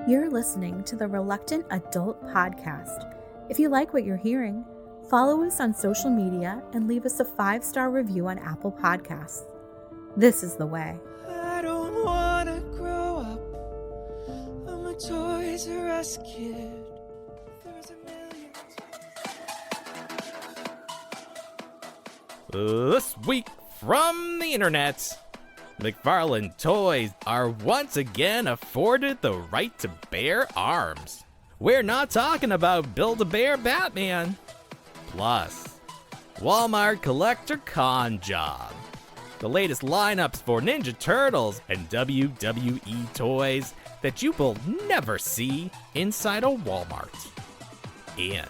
You're listening to the Reluctant Adult Podcast. If you like what you're hearing, follow us on social media and leave us a 5-star review on Apple Podcasts. This is the way. I don't wanna grow up. I'm a Toys R Us kid. There's a million. This week from the internet, McFarlane Toys are once again afforded the right to bear arms. We're not talking about Build-A-Bear Batman. Plus, Walmart Collector Con Job. The latest lineups for Ninja Turtles and WWE toys that you will never see inside a Walmart. And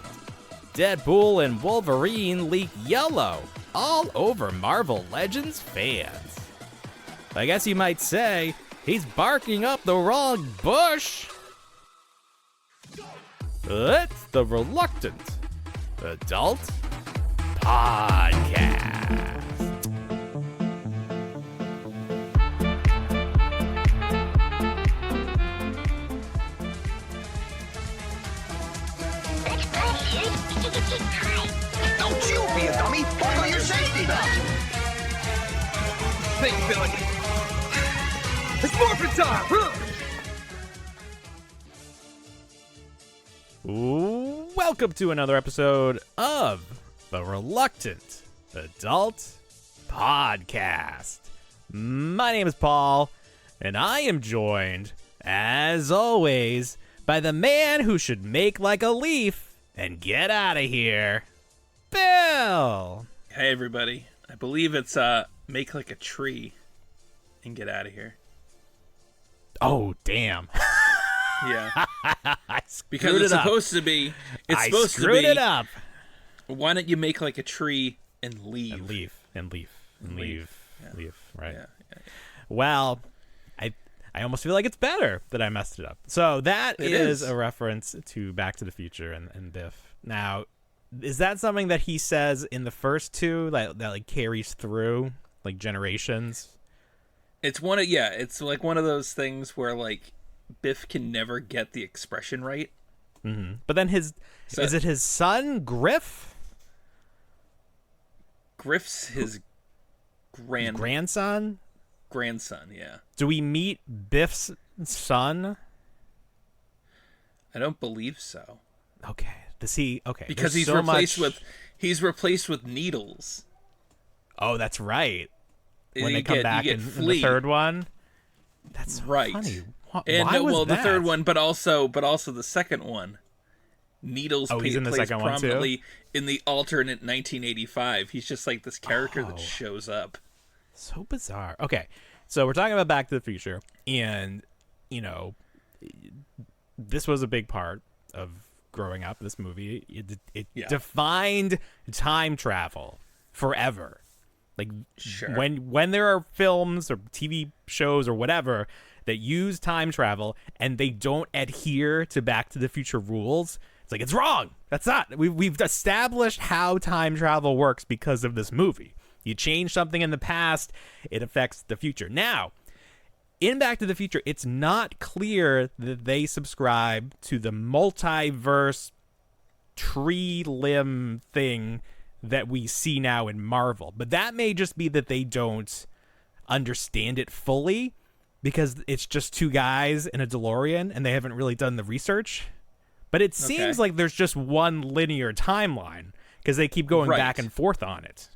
Deadpool and Wolverine leak yellow all over Marvel Legends fans. I guess you might say he's barking up the wrong bush. It's the Reluctant Adult Podcast. Don't you be a dummy! Buckle your safety belt! Think, Billy. It's morphin' time! Welcome to another episode of the Reluctant Adult Podcast. My name is Paul, and I am joined, as always, by the man who should make like a leaf and get out of here, Bill. Hey everybody, I believe it's make like a tree and get out of here. Oh, damn. Yeah. Because Because it's supposed to be screwed it up. Why don't you make like a tree and leave? And leave. Yeah. Right. Yeah. Well, I almost feel like it's better that I messed it up. So that is a reference to Back to the Future and Biff. Now, is that something that he says in the first two that like carries through like generations? It's it's like one of those things where like Biff can never get the expression right. Mm-hmm. But then is it his son Griff? Griff's his grandson? Grandson, yeah. Do we meet Biff's son? I don't believe so. Okay. Does he? Okay. Because There's he's replaced with Needles. Oh, that's right. When You they come back in the third one. That's so right. funny. And Why was the that? third one, but also the second one. Needles he's in the plays second one, too? prominently in the alternate 1985. He's just like this character that Oh. shows up. So bizarre. Okay, so we're talking about Back to the Future, and this was a big part of growing up. This movie, it defined time travel forever. Like Sure. when there are films or TV shows or whatever that use time travel and they don't adhere to Back to the Future rules, it's like, it's wrong. That's not. We've established how time travel works because of this movie. You change something in the past, it affects the future. Now, in Back to the Future, it's not clear that they subscribe to the multiverse tree limb thing that we see now in Marvel. But that may just be that they don't understand it fully because it's just two guys in a DeLorean and they haven't really done the research. But it seems like there's just one linear timeline because they keep going back and forth on it.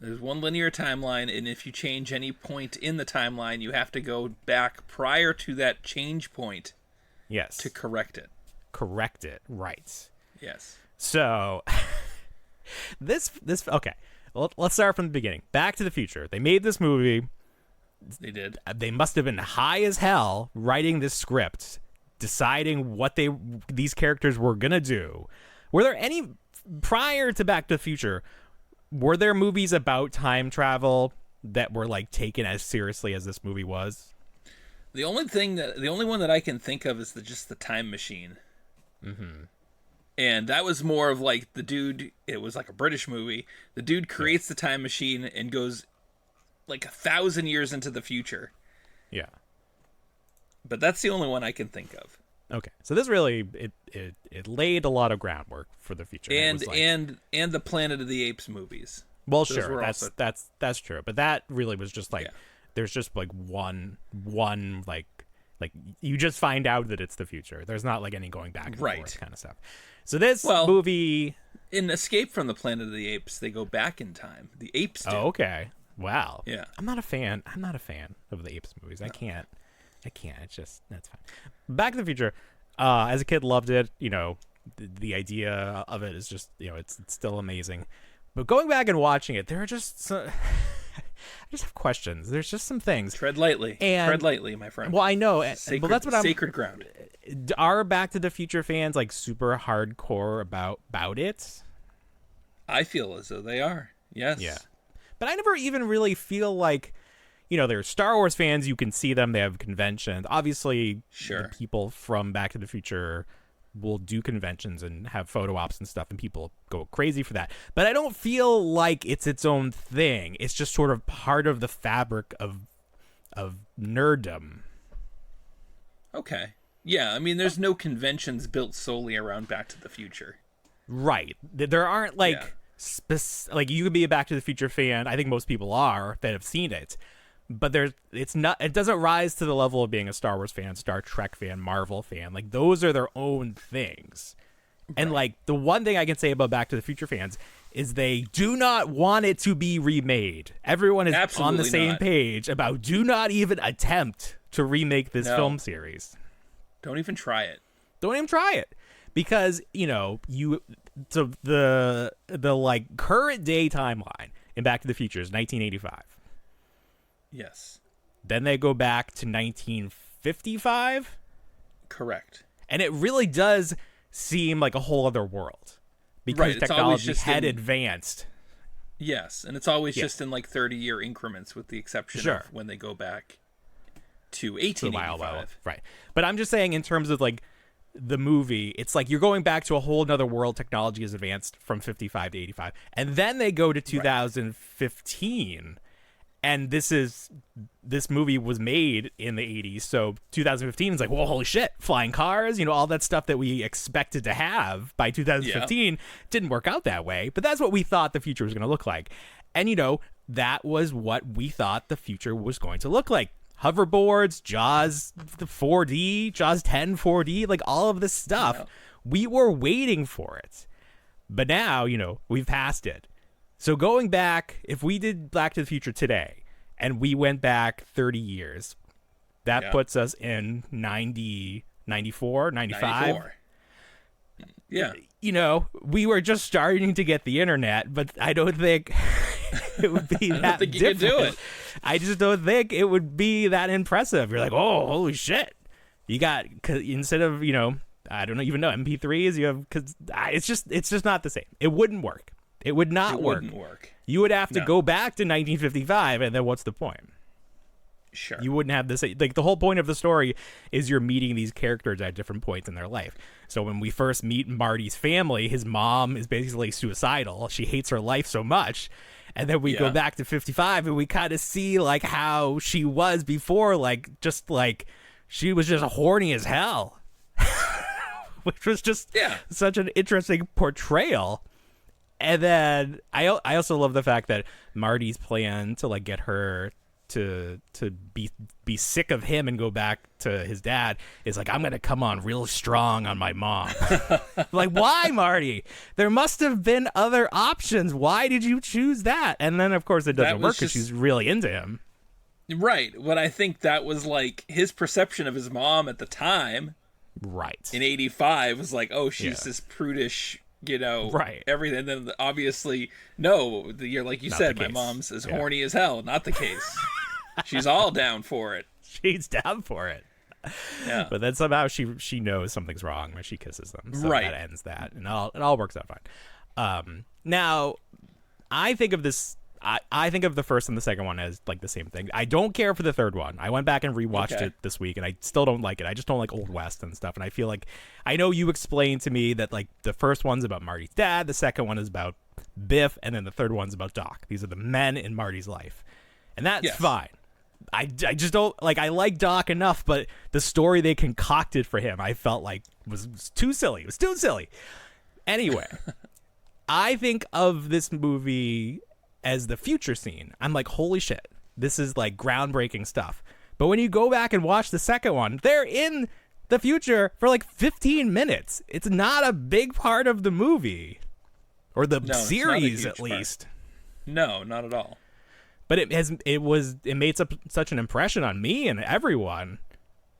There's one linear timeline, and if you change any point in the timeline, you have to go back prior to that change point. Yes. To correct it. Correct it, right. Yes. So, this okay. Well, let's start from the beginning. Back to the Future. They made this movie. They did. They must have been high as hell writing this script, deciding what these characters were gonna do. Were there any prior to Back to the Future? Were there movies about time travel that were like taken as seriously as this movie was? The only one that I can think of is just the Time Machine. Mm-hmm. And that was more of like the dude, it was like a British movie. The dude creates the time machine and goes like 1,000 years into the future. Yeah. But that's the only one I can think of. Okay, so this really it laid a lot of groundwork for the future, And it was like, and the Planet of the Apes movies. well, Those sure, were that's also- that's true, but that really was just like Yeah. there's just like one like you just find out that it's the future. There's not like any going back and Right. forth kind of stuff. So this Well, movie, In Escape from the Planet of the Apes, they go back in time. The apes do. oh, okay, wow, Yeah. I'm not a fan of the Apes movies. I can't. It's just that's fine. Back to the Future, as a kid, loved it. You know, the idea of it is just, you know, it's still amazing. But going back and watching it, there are just I just have questions. There's just some things. Tread lightly. And- Tread lightly, my friend. Well, I know. Sacred, Well, that's what I'm. sacred ground. Are Back to the Future fans like super hardcore about it? I feel as though they are. Yes. Yeah. But I never even really feel like, you know, there's Star Wars fans. You can see them. They have conventions. Obviously, Sure. the people from Back to the Future will do conventions and have photo ops and stuff, and people go crazy for that. But I don't feel like it's its own thing. It's just sort of part of the fabric of nerddom. Okay. Yeah, I mean, there's no conventions built solely around Back to the Future. Right. There aren't like Yeah. like you could be a Back to the Future fan. I think most people are that have seen it. But it doesn't rise to the level of being a Star Wars fan, Star Trek fan, Marvel fan. Like those are their own things. And like the one thing I can say about Back to the Future fans is they do not want it to be remade. Everyone is on the Absolutely same not. page about do not even attempt to remake this No. film series. Don't even try it. Don't even try it, because so the like current day timeline in Back to the Future is 1985. Yes. Then they go back to 1955, Correct. and it really does seem like a whole other world because Right, it's always technology just had in- advanced. Yes, and it's always Yeah. just in like 30-year increments, with the exception Sure. of when they go back to The 1885. Wild, right? But I'm just saying, in terms of like the movie, it's like you're going back to a whole nother world. Technology is advanced from 55 to 85, and then they go to 2015. And this movie was made in the 80s, so 2015 is like, whoa, holy shit, flying cars, you know, all that stuff that we expected to have by 2015 didn't work out that way. But that's what we thought the future was going to look like. And, you know, that was what we thought the future was going to look like. Hoverboards, Jaws the 4D, Jaws 10 4D, like all of this stuff. Yeah. We were waiting for it. But now, you know, we've passed it. So going back, if we did Back to the Future today and we went back 30 years, that puts us in 90, 94, 95. 94. Yeah. You know, we were just starting to get the internet, but I don't think it would be that think you different. could do it. I just don't think it would be that impressive. You're like, oh, holy shit. You got, instead of, you know, I don't even know, MP3s, you have, because it's just not the same. It wouldn't work. It would not It work. wouldn't work. You would have to No. go back to 1955, and then what's the point? Sure. You wouldn't have this. Like, the whole point of the story is you're meeting these characters at different points in their life. So when we first meet Marty's family, his mom is basically suicidal. She hates her life so much. And then we go Yeah. back to 55, and we kind of see, like, how she was before, like, just, like, she was just horny as hell. Which was just such an interesting portrayal. And then I also love the fact that Marty's plan to like get her to be sick of him and go back to his dad is like, I'm gonna come on real strong on my mom. Like, why, Marty? There must have been other options. Why did you choose that? And then of course it doesn't That work was because just- she's really into him. Right. But I think that was like his perception of his mom at the time Right. in 85 was like, oh, she's Yeah. this prudish, you know, Right. everything. And then obviously, no, you're like you Not said, the my case. mom's as Yeah. horny as hell. Not the case. She's all down for it. She's down for it. Yeah. But then somehow she knows something's wrong when she kisses them. So Right. that ends that. And it all works out fine. Now, I think of this... I think of the first and the second one as like the same thing. I don't care for the third one. I went back and rewatched Okay. it this week, and I still don't like it. I just don't like Old West and stuff. And I feel like I know you explained to me that like the first one's about Marty's dad, the second one is about Biff, and then the third one's about Doc. These are the men in Marty's life, and that's Yes. fine. I just don't like. I like Doc enough, but the story they concocted for him, I felt like was too silly. It was too silly. Anyway, I think of this movie as the future scene. I'm like, holy shit, this is like groundbreaking stuff. But when you go back and watch the second one, they're in the future for like 15 minutes. It's not a big part of the movie or the series, at least. No, not at all. But it made such an impression on me and everyone.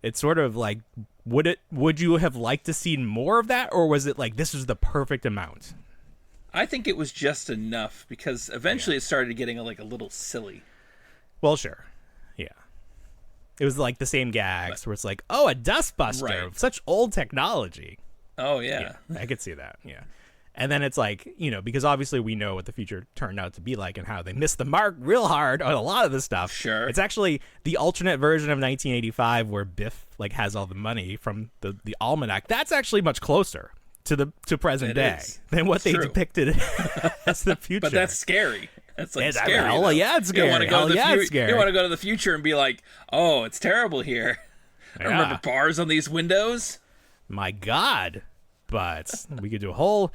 It's sort of like, would you have liked to see more of that, or was it like this is the perfect amount? I think it was just enough because eventually it started getting a little silly. Well, sure, yeah. It was like the same gags where it's like, oh, a dustbuster, right. Such old technology. Oh yeah, I could see that. Yeah. And then it's like, because obviously we know what the future turned out to be like and how they missed the mark real hard on a lot of this stuff. Sure. It's actually the alternate version of 1985 where Biff has all the money from the almanac. That's actually much closer to present day than what they depicted as the future. But that's scary. That's scary. It's scary. You want to go to the future and be like, oh, it's terrible here. Yeah. Remember bars on these windows? My God. But we could do a whole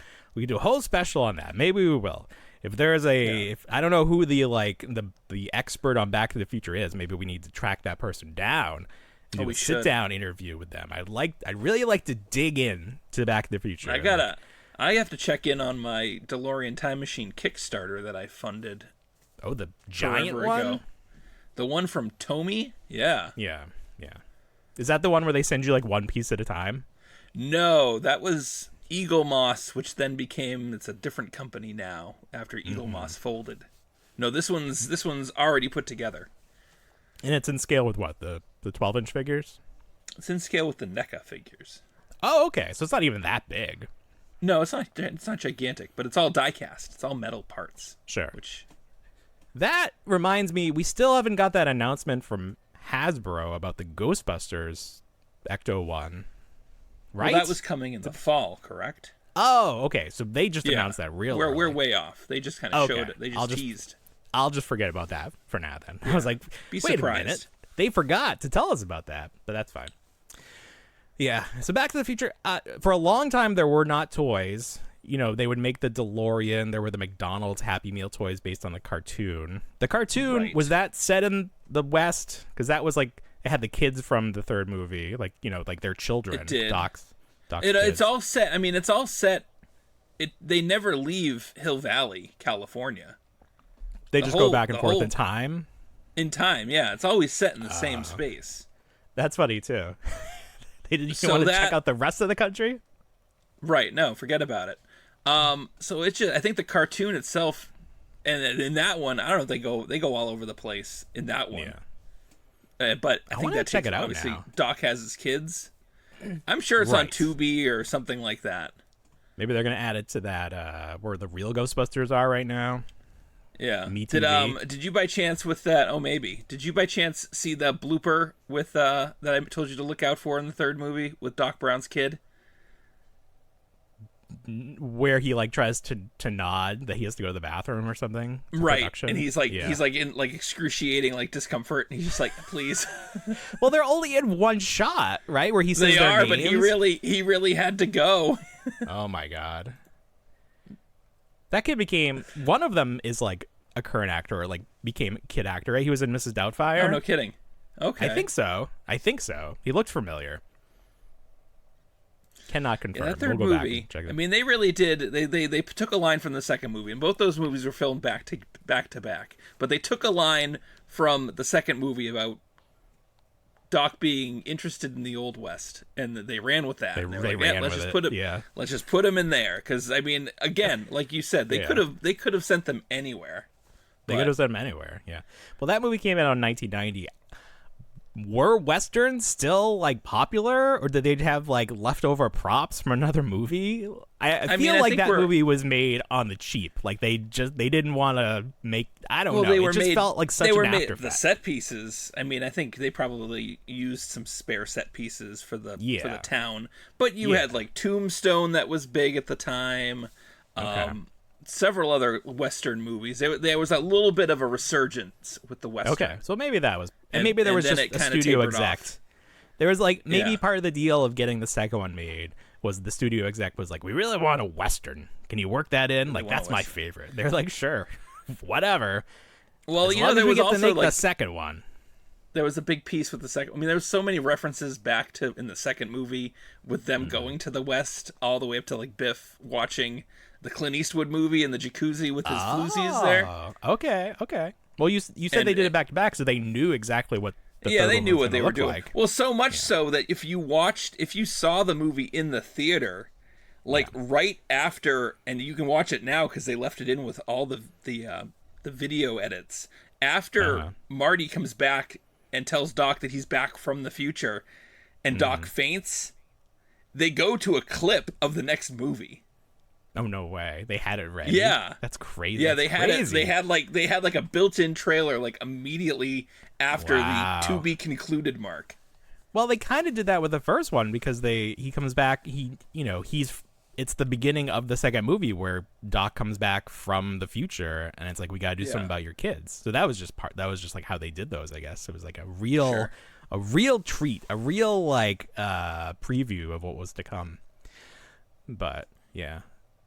special on that. Maybe we will. If there's if I don't know who the expert on Back to the Future is, maybe we need to track that person down and do a sit down interview with them. I'd really like to dig in to Back to the Future. I have to check in on my DeLorean Time Machine Kickstarter that I funded. Oh, the giant one? Ago. The one from Tomy? Yeah. Yeah. Is that the one where they send you one piece at a time? No, that was Eagle Moss, which then it's a different company now after Eagle Moss folded. No, this one's already put together. And it's in scale with what? The 12-inch figures? It's in scale with the NECA figures. Oh, okay. So it's not even that big. No, it's not gigantic, but it's all die-cast. It's all metal parts. Sure. That reminds me, we still haven't got that announcement from Hasbro about the Ghostbusters Ecto-1. Right? Well, that was coming in the fall, correct? Oh, okay. So they just announced that real early. We're way off. They just kind of showed it. They just teased. I'll just forget about that for now then. I was like, Be wait surprised. a minute. They forgot to tell us about that, but that's fine. Yeah. So Back to the Future, for a long time there were not toys. They would make the DeLorean. There were the McDonald's Happy Meal toys based on the cartoon. The cartoon, was that set in the West? Because that was it had the kids from the third movie, their children. It did. Doc's it's all set. I mean, it's all set. They never leave Hill Valley, California. They just go back and forth in time? In time, yeah. It's always set in the same space. That's funny, too. They didn't want to check out the rest of the country? Right. No, forget about it. So it's just, I think the cartoon itself, and in that one, I don't know if they go all over the place in that one. Yeah. But I think that check it out obviously now. Doc has his kids. I'm sure it's on Tubi or something like that. Maybe they're gonna add it to that where the real Ghostbusters are right now. Yeah. MeTV. Did you by chance with that? Oh, maybe. Did you by chance see the blooper with that I told you to look out for in the third movie with Doc Brown's kid? Where he tries to nod that he has to go to the bathroom or something. Right. Production. And he's in excruciating discomfort, and he's just please. Well, they're only in one shot, right? Where he says they their are, names. but he really had to go. Oh my God. That kid became one of them is a current actor or became a kid actor, right? He was in Mrs. Doubtfire. Oh, no kidding. Okay. I think so. He looked familiar. Cannot confirm. Yeah, that third we'll go movie. Back and check it. I mean, they really did. They took a line from the second movie, and both those movies were filmed back to back. But they took a line from the second movie about Doc being interested in the Old West, and they ran with that. They ran ran let's with just it. put him. Yeah. Let's just put him in there, because I mean, again, like you said, they could have sent them anywhere. They could have sent them anywhere. Yeah. Well, that movie came out in 1990. Were westerns still popular, or did they have leftover props from another movie? I feel like that movie was made on the cheap. They didn't want to make. I don't know. It just felt like such an after effect. The set pieces. I mean, I think they probably used some spare set pieces for the town. But you had Tombstone that was big at the time. Okay. several other Western movies. There was a little bit of a resurgence with the Western. Okay, so maybe that was, and maybe there was then just it a kinda studio tapered exec. off. There was like maybe Yeah. part of the deal of getting the second one made was the studio exec was like, we really want a Western. Can you work that in? Like, want a that's my Western. favorite. They're like, sure, whatever. Well, As you long know, as there we was get to also make the like second one. there was a big piece with the second. I mean, there was so many references back to in the second movie with them Mm-hmm. going to the West, all the way up to like Biff watching the Clint Eastwood movie in the jacuzzi with his floozies there. Okay. Well, you said And- they did it back to back, so they knew exactly what. The Yeah, third they one knew was what they gonna were look doing. like. Well, so much so that if you saw the movie in the theater, like right after, and you can watch it now because they left it in with all the video edits. After Marty comes back and tells Doc that he's back from the future, and Doc faints, they go to a clip of the next movie. Oh no way! They had it ready. Yeah, that's crazy. Yeah, That's they had it. crazy. They had like a built-in trailer like immediately after Wow. the to be concluded mark. Well, they kind of did that with the first one because he comes back. It's the beginning of the second movie where Doc comes back from the future, and it's like we got to do something about your kids. So that was just like how they did those. I guess it was like a real treat, a real like preview of what was to come. But yeah,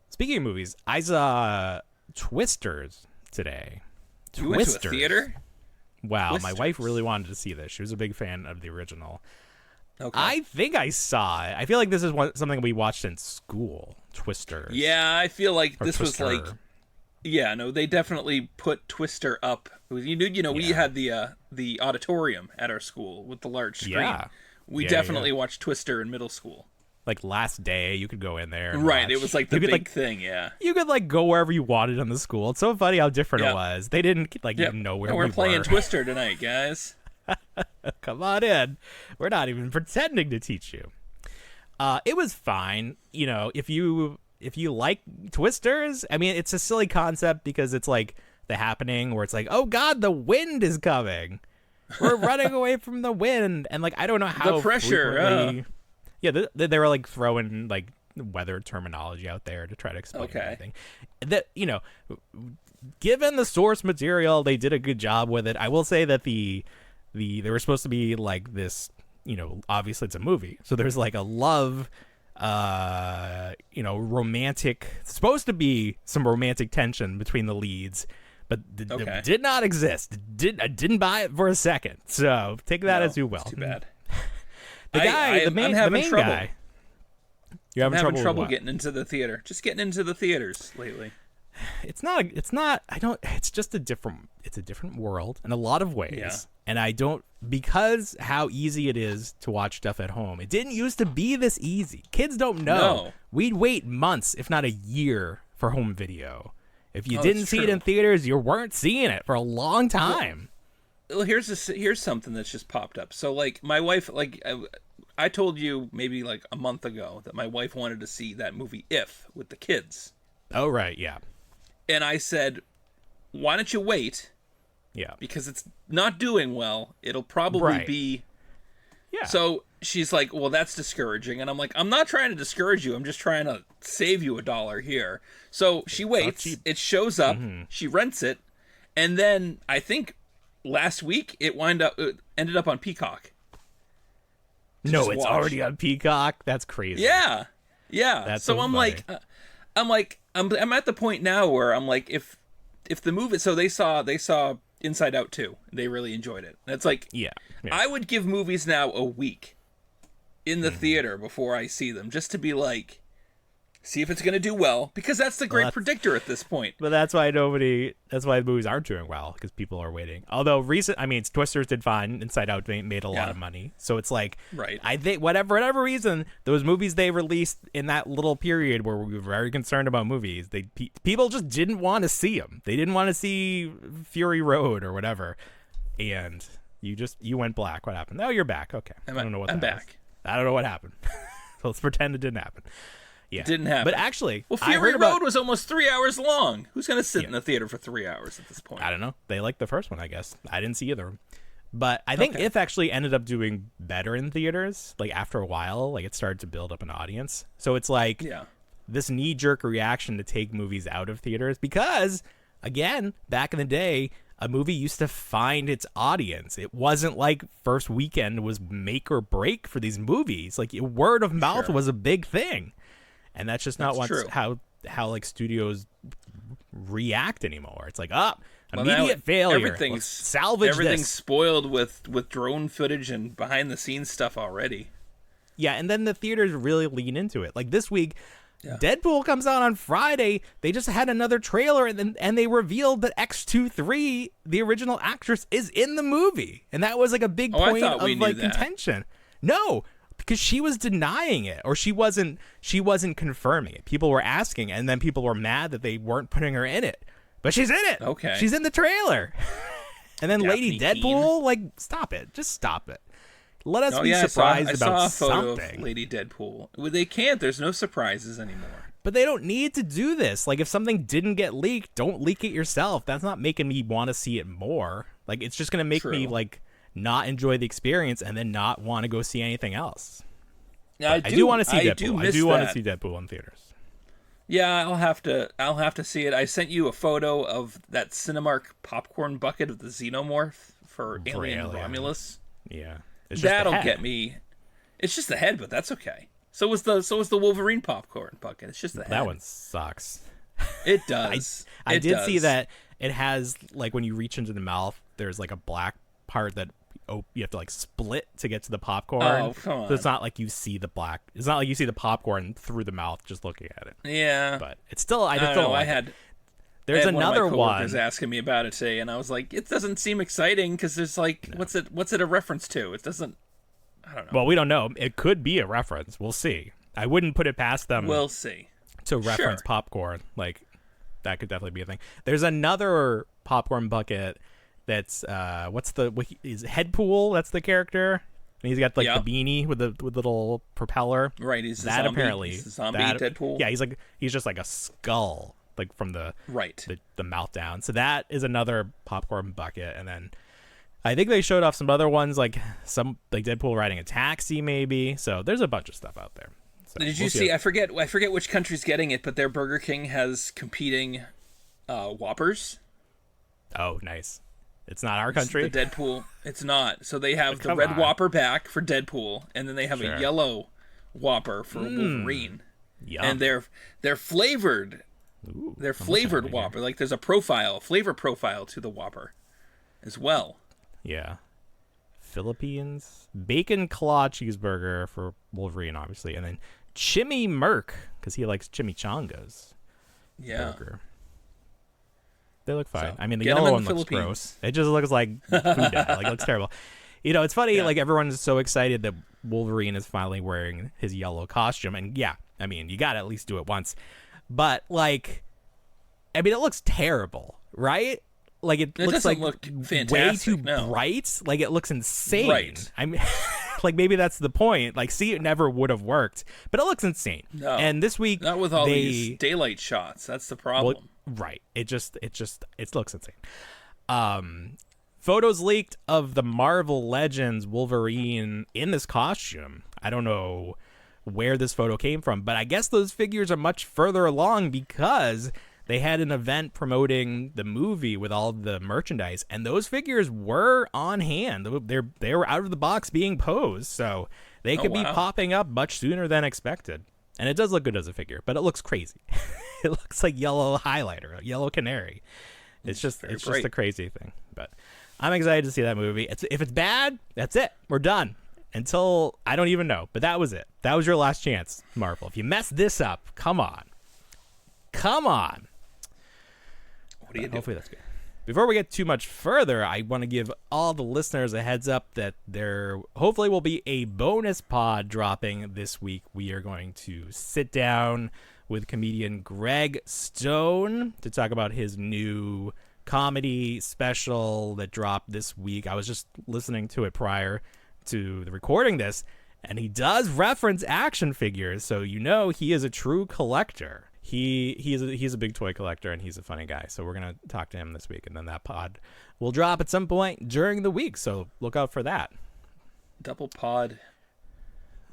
speaking of movies, I saw Twisters today. You went to a theater? Wow, my Twisters. wife really wanted to see this. She was a big fan of the original. Okay. I think I saw it. I feel like this is something we watched in school. Twisters. Yeah, I feel like Or this Twister. was like, yeah, no, they definitely put Twister up. We had the auditorium at our school with the large screen. Yeah. We Yeah, definitely watched Twister in middle school. Like last day, you could go in there. And Right, watch. it was like the You could, big thing. Yeah. You could like go wherever you wanted on the school. It's so funny how different Yeah. it was. They didn't like Yep. even know where And we're we playing were. Twister tonight, guys. Come on in. We're not even pretending to teach you. It was fine. You know, if you like Twisters, I mean, it's a silly concept because it's like The Happening, where it's like, oh God, the wind is coming. We're running away from the wind, and like I don't know how The pressure, frequently- Yeah, they were like throwing like weather terminology out there to try to explain everything. That given the source material, they did a good job with it. I will say that they were supposed to be like this, obviously it's a movie, so there's like a love romantic, supposed to be some romantic tension between the leads, but it did not exist. I didn't buy it for a second, so take that as you will. Too bad. The main trouble. guy. You're I'm having trouble with what? getting into the theater. Just getting into the theaters lately. It's not it's just a different world in a lot of ways. Yeah. And because how easy it is to watch stuff at home. It didn't used to be this easy. Kids don't know. No. We'd wait months, if not a year, for home video. If you Oh, didn't it's see it true. in theaters, you weren't seeing it for a long time. Well, here's something that's just popped up. So like my wife, like I told you maybe like a month ago that my wife wanted to see that movie If with the kids. Oh right, yeah. And I said, why don't you wait? Yeah. Because it's not doing well. It'll probably Right. be. Yeah. So she's like, well, that's discouraging. And I'm like, I'm not trying to discourage you. I'm just trying to save you $1 here. So she waits. cheap. It shows up. She rents it. And then I think last week it ended up on Peacock. no, just it's watch. already on Peacock. That's crazy. Yeah. Yeah. That's so so I'm funny. like, I'm at the point now where I'm like, if the movie, so they saw Inside Out 2. They really enjoyed it. And it's like, Yeah. I would give movies now a week in the theater before I see them, just to be like, see if it's going to do well, because that's the great predictor at this point. But that's why the movies aren't doing well, because people are waiting. Although Twisters did fine. Inside Out made a lot of money. So it's like, Right. I think whatever reason, those movies they released in that little period where we were very concerned about movies, people just didn't want to see them. They didn't want to see Fury Road or whatever. And you went black. What happened? Oh, you're back. Okay. I don't know what I'm that back. was. I don't know what happened. So let's pretend it didn't happen. Yeah. Didn't happen. But actually, Well, I Fury heard about- Road was almost 3 hours long. Who's going to sit in the theater for 3 hours at this point? I don't know. They liked the first one, I guess. I didn't see either of them. But I think If actually ended up doing better in theaters. Like after a while, like it started to build up an audience. So it's like this knee-jerk reaction to take movies out of theaters because, again, back in the day, a movie used to find its audience. It wasn't like first weekend was make or break for these movies. Like, word of mouth was a big thing. And that's just not how like studios react anymore. It's like, immediate failure. Everything's spoiled with drone footage and behind the scenes stuff already. Yeah, and then the theaters really lean into it. Like this week, Deadpool comes out on Friday. They just had another trailer, and they revealed that X-23, the original actress, is in the movie, and that was like a big point of like contention. No, because she was denying it, or she wasn't confirming it. People were asking, and then people were mad that they weren't putting her in it, but she's in it. Okay, she's in the trailer. And then Lady Deadpool, like, stop it, just stop it. Let us be surprised about something. I saw a photo of Lady Deadpool. They can't. There's no surprises anymore. But they don't need to do this. Like, if something didn't get leaked, don't leak it yourself. That's not making me want to see it more. Like, it's just going to make me, like, not enjoy the experience and then not want to go see anything else. Yeah, I do want to see Deadpool. I do want to see Deadpool in theaters. Yeah, I'll have to see it. I sent you a photo of that Cinemark popcorn bucket of the Xenomorph for Alien Romulus. Yeah. That'll get me. It's just the head, but that's okay. So was the Wolverine popcorn bucket. It's just the head. That one sucks. It does. I did see that it has, like, when you reach into the mouth, there's like a black part that you have to like split to get to the popcorn. Oh, come on. So it's not like you see the black. It's not like you see the popcorn through the mouth just looking at it. Yeah. But it's still. I don't know. There's another one asking me about it today, and I was like, it doesn't seem exciting because there's like, what's it a reference to? It doesn't. I don't know. Well, we don't know. It could be a reference. We'll see. I wouldn't put it past them. We'll see. To reference popcorn, like that could definitely be a thing. There's another popcorn bucket that's is Headpool? That's the character. And he's got like the beanie with the little propeller. Right. He's that zombie. Apparently he's the zombie Deadpool. Yeah. He's just like a skull. Like from the mouth down. So that is another popcorn bucket. And then I think they showed off some other ones, like Deadpool riding a taxi maybe. So there's a bunch of stuff out there. So did you see? I forget which country's getting it, but their Burger King has competing Whoppers. Oh, nice. It's not our country. The Deadpool. It's not. So they have the red Whopper back for Deadpool, and then they have a yellow Whopper for Wolverine. Yum. And they're flavored. Ooh, they're flavored Whopper. Like there's a flavor profile to the Whopper as well. Yeah. Philippines. Bacon claw cheeseburger for Wolverine, obviously. And then Chimmy Merc, because he likes chimichangas. Yeah. Burger. They look fine. So, I mean, the yellow one looks gross. It just looks like food dye. Like, it looks terrible. You know, it's funny, like, everyone's so excited that Wolverine is finally wearing his yellow costume. And, yeah, I mean, you got to at least do it once. But, like, I mean, it looks terrible, right? Like, it looks like look way too bright. Like, it looks insane. Right. I mean, like, maybe that's the point. Like, see, it never would have worked. But it looks insane. No. And this week, not with all these daylight shots. That's the problem. Well, right. It looks insane. Photos leaked of the Marvel Legends Wolverine in this costume. I don't know where this photo came from, but I guess those figures are much further along because they had an event promoting the movie with all the merchandise, and those figures were on hand. They were out of the box being posed, so they could be popping up much sooner than expected. And it does look good as a figure, but it looks crazy. It looks like yellow highlighter, a yellow canary. It's just a crazy thing. But I'm excited to see that movie. If it's bad, that's it. We're done. Until I don't even know. But that was it. That was your last chance, Marvel. If you mess this up, come on. What do you do? Hopefully that's good. Before we get too much further, I want to give all the listeners a heads up that there hopefully will be a bonus pod dropping this week. We are going to sit down with comedian Greg Stone to talk about his new comedy special that dropped this week. I was just listening to it prior to the recording this, and he does reference action figures, so you know he is a true collector. He's a big toy collector, and he's a funny guy. So we're gonna talk to him this week, and then that pod will drop at some point during the week. So look out for that. Double pod.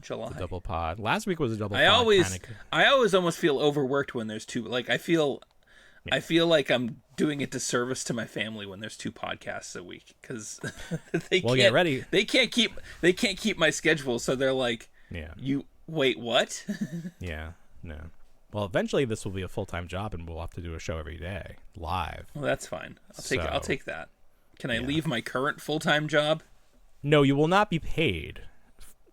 July. It's a double pod. Last week was a double pod. I always almost feel overworked when there's two. Like I feel like I'm doing a disservice to my family when there's 2 podcasts a week because get ready. They can't keep my schedule, so they're like, you wait, what? Yeah, no. Well, eventually this will be a full-time job, and we'll have to do a show every day live. Well, that's fine. I'll take that. Can I leave my current full-time job? No, you will not be paid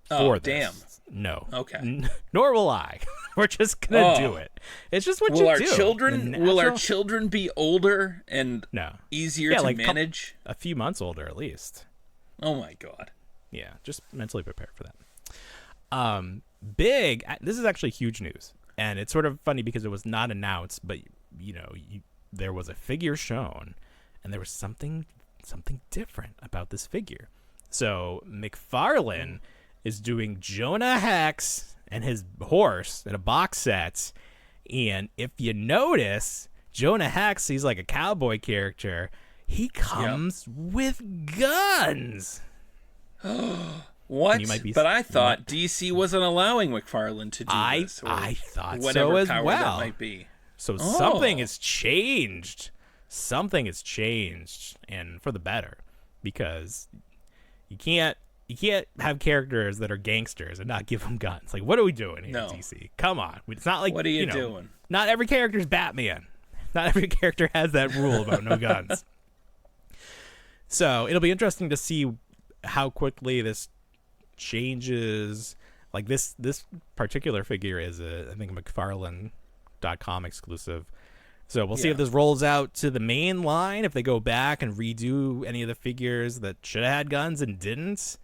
for this. Damn. No. Okay. Nor will I. We're just gonna do it. It's just what you do. Will our children be older and easier to manage? A few months older, at least. Oh my god. Yeah, just mentally prepare for that. This is actually huge news, and it's sort of funny because it was not announced, but there was a figure shown, and there was something different about this figure. So McFarlane is doing Jonah Hex and his horse in a box set, and if you notice, Jonah Hex, he's like a cowboy character. He comes with guns. What? But I thought DC wasn't allowing McFarlane to do this. I thought whatever so as power well. That might be. So something has changed. Something has changed, and for the better, because you can't have characters that are gangsters and not give them guns. Like, what are we doing here, DC? Come on. It's not like, what are you doing? Not every character is Batman. Not every character has that rule about no guns. So it'll be interesting to see how quickly this changes. Like this particular figure is I think McFarlane.com exclusive. So we'll see if this rolls out to the main line, if they go back and redo any of the figures that should have had guns and didn't.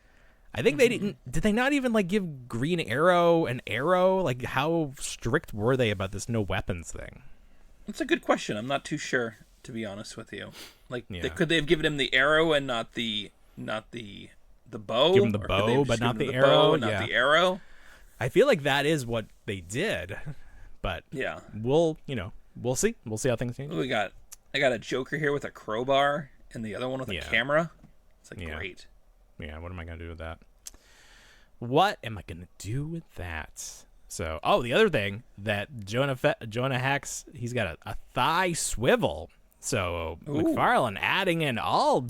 I think they didn't. Did they not even give Green Arrow an arrow? Like, how strict were they about this no weapons thing? That's a good question. I'm not too sure, to be honest with you. Like, could they have given him the arrow and not the bow? Give him the bow, but not the arrow. Not the arrow. I feel like that is what they did, but we'll see. We'll see how things change. I got a Joker here with a crowbar, and the other one with a camera. It's like great. Yeah, what am I going to do with that? What am I going to do with that? So, the other thing that Jonah Hex, he's got a thigh swivel. So McFarlane adding in all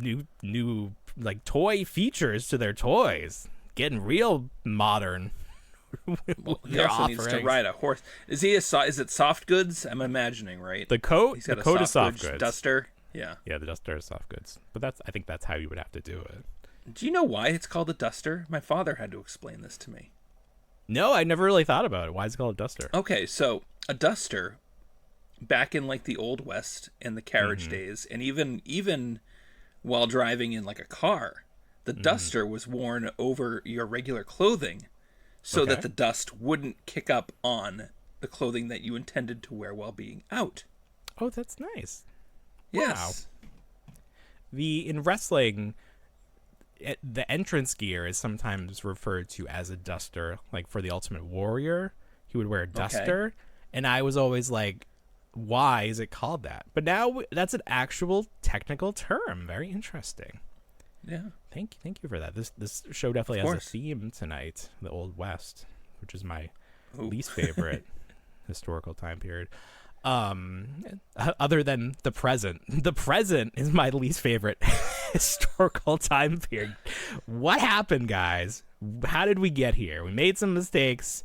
new like toy features to their toys, getting real modern. He also needs to ride a horse. Is it soft goods? I'm imagining, right? The coat. He's got the a coat is soft goods goods. Duster. Yeah. Yeah, the duster is soft goods. But I think that's how you would have to do it. Do you know why it's called a duster? My father had to explain this to me. No, I never really thought about it. Why is it called a duster? Okay, so a duster, back in like the Old West and the carriage days, and even while driving in like a car, the duster was worn over your regular clothing so that the dust wouldn't kick up on the clothing that you intended to wear while being out. Oh, that's nice. Yes. Wow. In wrestling, the entrance gear is sometimes referred to as a duster. Like for the Ultimate Warrior, he would wear a duster. And I was always like, why is it called that? But now that's an actual technical term. Very interesting. Yeah. Thank you for that. This show definitely has a theme tonight, the Old West, which is my least favorite historical time period. Other than the present. The present is my least favorite historical time period. What happened, guys? How did we get here? We made some mistakes.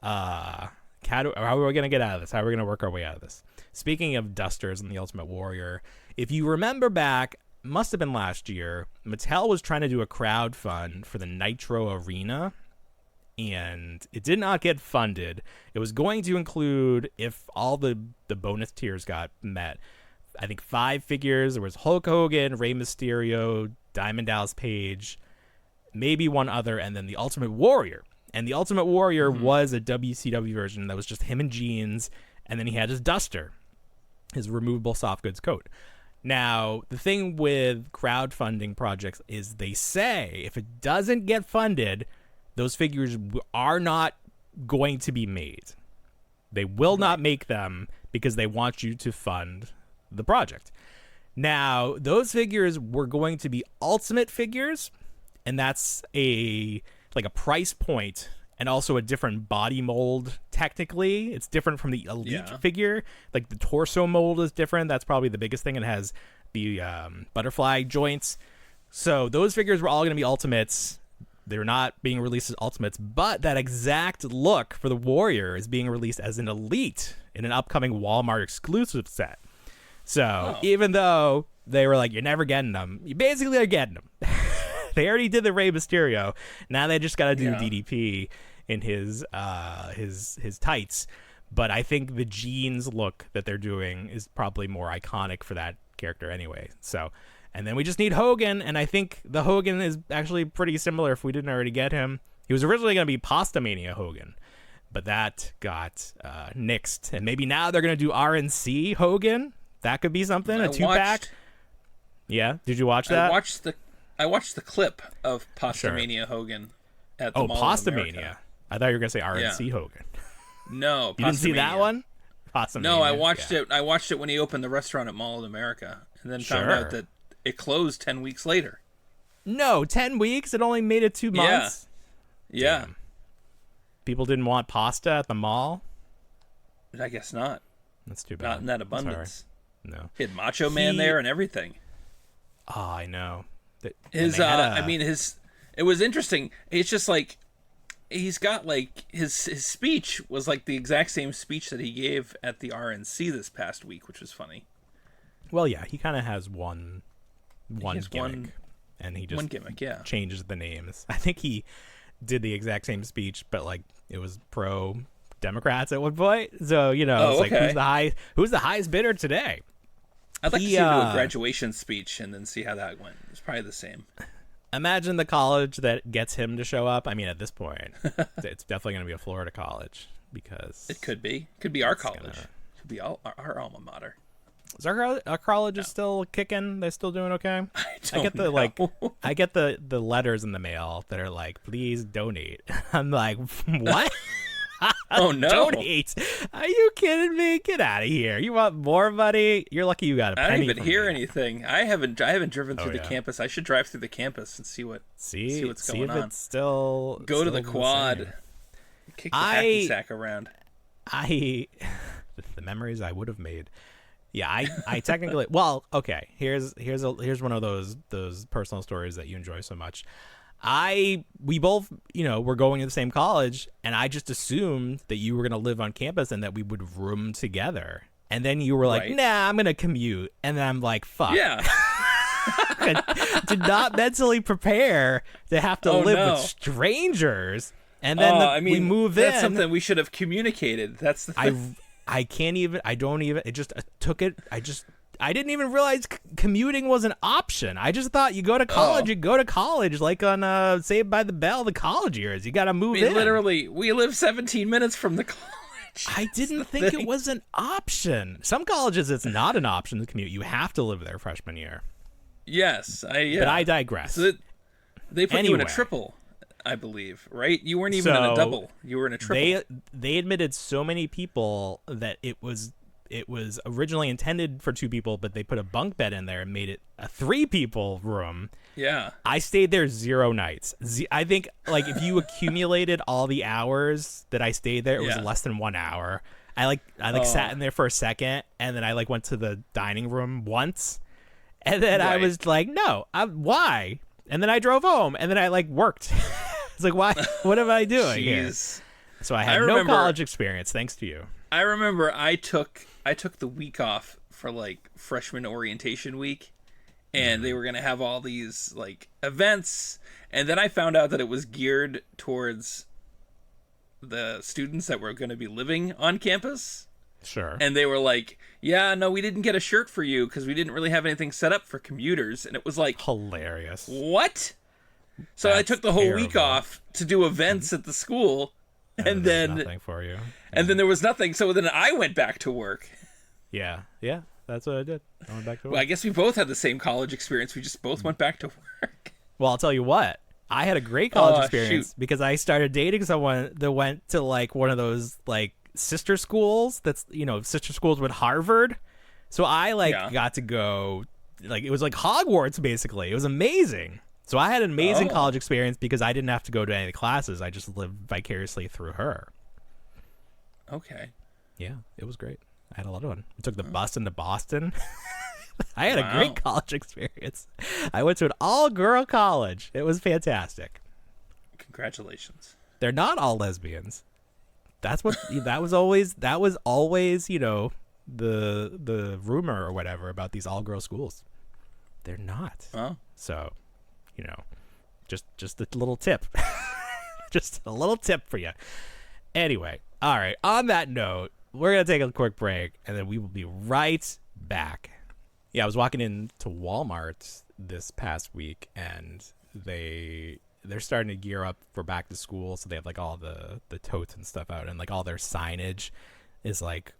How are we going to get out of this? How are we going to work our way out of this? Speaking of dusters and the Ultimate Warrior, if you remember back, must have been last year, Mattel was trying to do a crowdfund for the Nitro Arena, and it did not get funded. It was going to include, if all the bonus tiers got met, I think 5 figures. There was Hulk Hogan, Rey Mysterio, Diamond Dallas Page, maybe one other, and then the Ultimate Warrior. And the Ultimate Warrior was a WCW version that was just him and jeans, and then he had his duster, his removable soft goods coat. Now, the thing with crowdfunding projects is they say if it doesn't get funded, those figures are not going to be made. They will not make them because they want you to fund the project. Now, those figures were going to be ultimate figures, and that's a price point and also a different body mold. Technically, it's different from the Elite figure. Like the torso mold is different. That's probably the biggest thing. It has the butterfly joints. So those figures were all going to be Ultimates. They're not being released as Ultimates, but that exact look for the Warrior is being released as an Elite in an upcoming Walmart exclusive set. So even though they were like, you're never getting them, you basically are getting them. They already did the Rey Mysterio. Now they just got to do DDP in his tights. But I think the jeans look that they're doing is probably more iconic for that character anyway. So, and then we just need Hogan, and I think the Hogan is actually pretty similar if we didn't already get him. He was originally going to be Pastamania Hogan, but that got nixed. And maybe now they're going to do RNC Hogan. That could be something, a 2-pack. Yeah, did you watch that? I watched the clip of Pastamania Hogan at the Mall of America. I thought you were going to say RNC Hogan. No, you didn't see that one? Pastamania. No, I watched it. I watched it when he opened the restaurant at Mall of America, and then found out that it closed 10 weeks later. No, 10 weeks? It only made it 2 months? Yeah. Damn. People didn't want pasta at the mall? I guess not. That's too bad. Not in that abundance. No. He had Macho Man there and everything. Oh, I know. It was interesting. It's just like, he's got like, his speech was like the exact same speech that he gave at the RNC this past week, which was funny. Well, yeah, he kind of has one gimmick, and he just one gimmick, changes the names. I think he did the exact same speech, but like it was pro Democrats at one point. So like who's the highest bidder today? I'd like to see him do a graduation speech and then see how that went. It's probably the same. Imagine the college that gets him to show up. I mean, at this point, it's definitely going to be a Florida college because it could be our college. It could be our alma mater. Is our college is still kicking? They're still doing okay? I get I get the letters in the mail that are like, please donate. I'm like, what? Oh no! Donate? Are you kidding me? Get out of here! You want more money? You're lucky you got a penny. I didn't even hear anything. I haven't driven through the campus. I should drive through the campus and see what's going on. It's still go to the quad, kick the hacky sack around. The memories I would have made. Yeah, I technically well, okay. Here's one of those personal stories that you enjoy so much. We both, were going to the same college, and I just assumed that you were going to live on campus and that we would room together. And then you were like, nah, I'm going to commute. And then I'm like, fuck. Yeah. Did not mentally prepare to have to live with strangers. And then we move in. That's something we should have communicated. That's the thing. I don't even, it just took it. I didn't even realize commuting was an option. I just thought you go to college, you go to college, like on Saved by the Bell, the college years. You got to move in. Literally, we live 17 minutes from the college. I didn't think it was an option. Some colleges, it's not an option to commute. You have to live there freshman year. Yes. But I digress. So they put you in a triple, I believe, right? You weren't even in a double. You were in a triple. They admitted so many people that it was originally intended for 2 people, but they put a bunk bed in there and made it a 3-people room. Yeah. I stayed there 0 nights. I think like if you accumulated all the hours that I stayed there, it was less than 1 hour. I sat in there for a second, and then I went to the dining room once, and then I was like, no, why? And then I drove home, and then I worked. It's like, why? What am I doing here? So I had no college experience, thanks to you. I remember I took the week off for freshman orientation week, and they were going to have all these events, and then I found out that it was geared towards the students that were going to be living on campus. Sure. And they were like, yeah, no, we didn't get a shirt for you because we didn't really have anything set up for commuters. And it was hilarious. What? So I took the whole week off to do events at the school. And then nothing for you. And then there was nothing. So then I went back to work. Yeah, that's what I did. I went back to work. Well, I guess we both had the same college experience. We just both went back to work. Well, I'll tell you what. I had a great college experience because I started dating someone that went to one of those sister schools. That's sister schools with Harvard. So I got to go. It was like Hogwarts basically. It was amazing. So I had an amazing Oh. college experience because I didn't have to go to any of the classes. I just lived vicariously through her. Okay. Yeah, it was great. I had a lot of fun. I took the bus into Boston. I had a great college experience. I went to an all-girl college. It was fantastic. Congratulations. They're not all lesbians. That was always the rumor or whatever about these all-girl schools. They're not. Oh. So, just a little tip. Just a little tip for you. Anyway, all right. On that note, we're going to take a quick break, and then we will be right back. Yeah, I was walking into Walmart this past week, and they're starting to gear up for back to school, so they have like all the totes and stuff out, and like all their signage is like,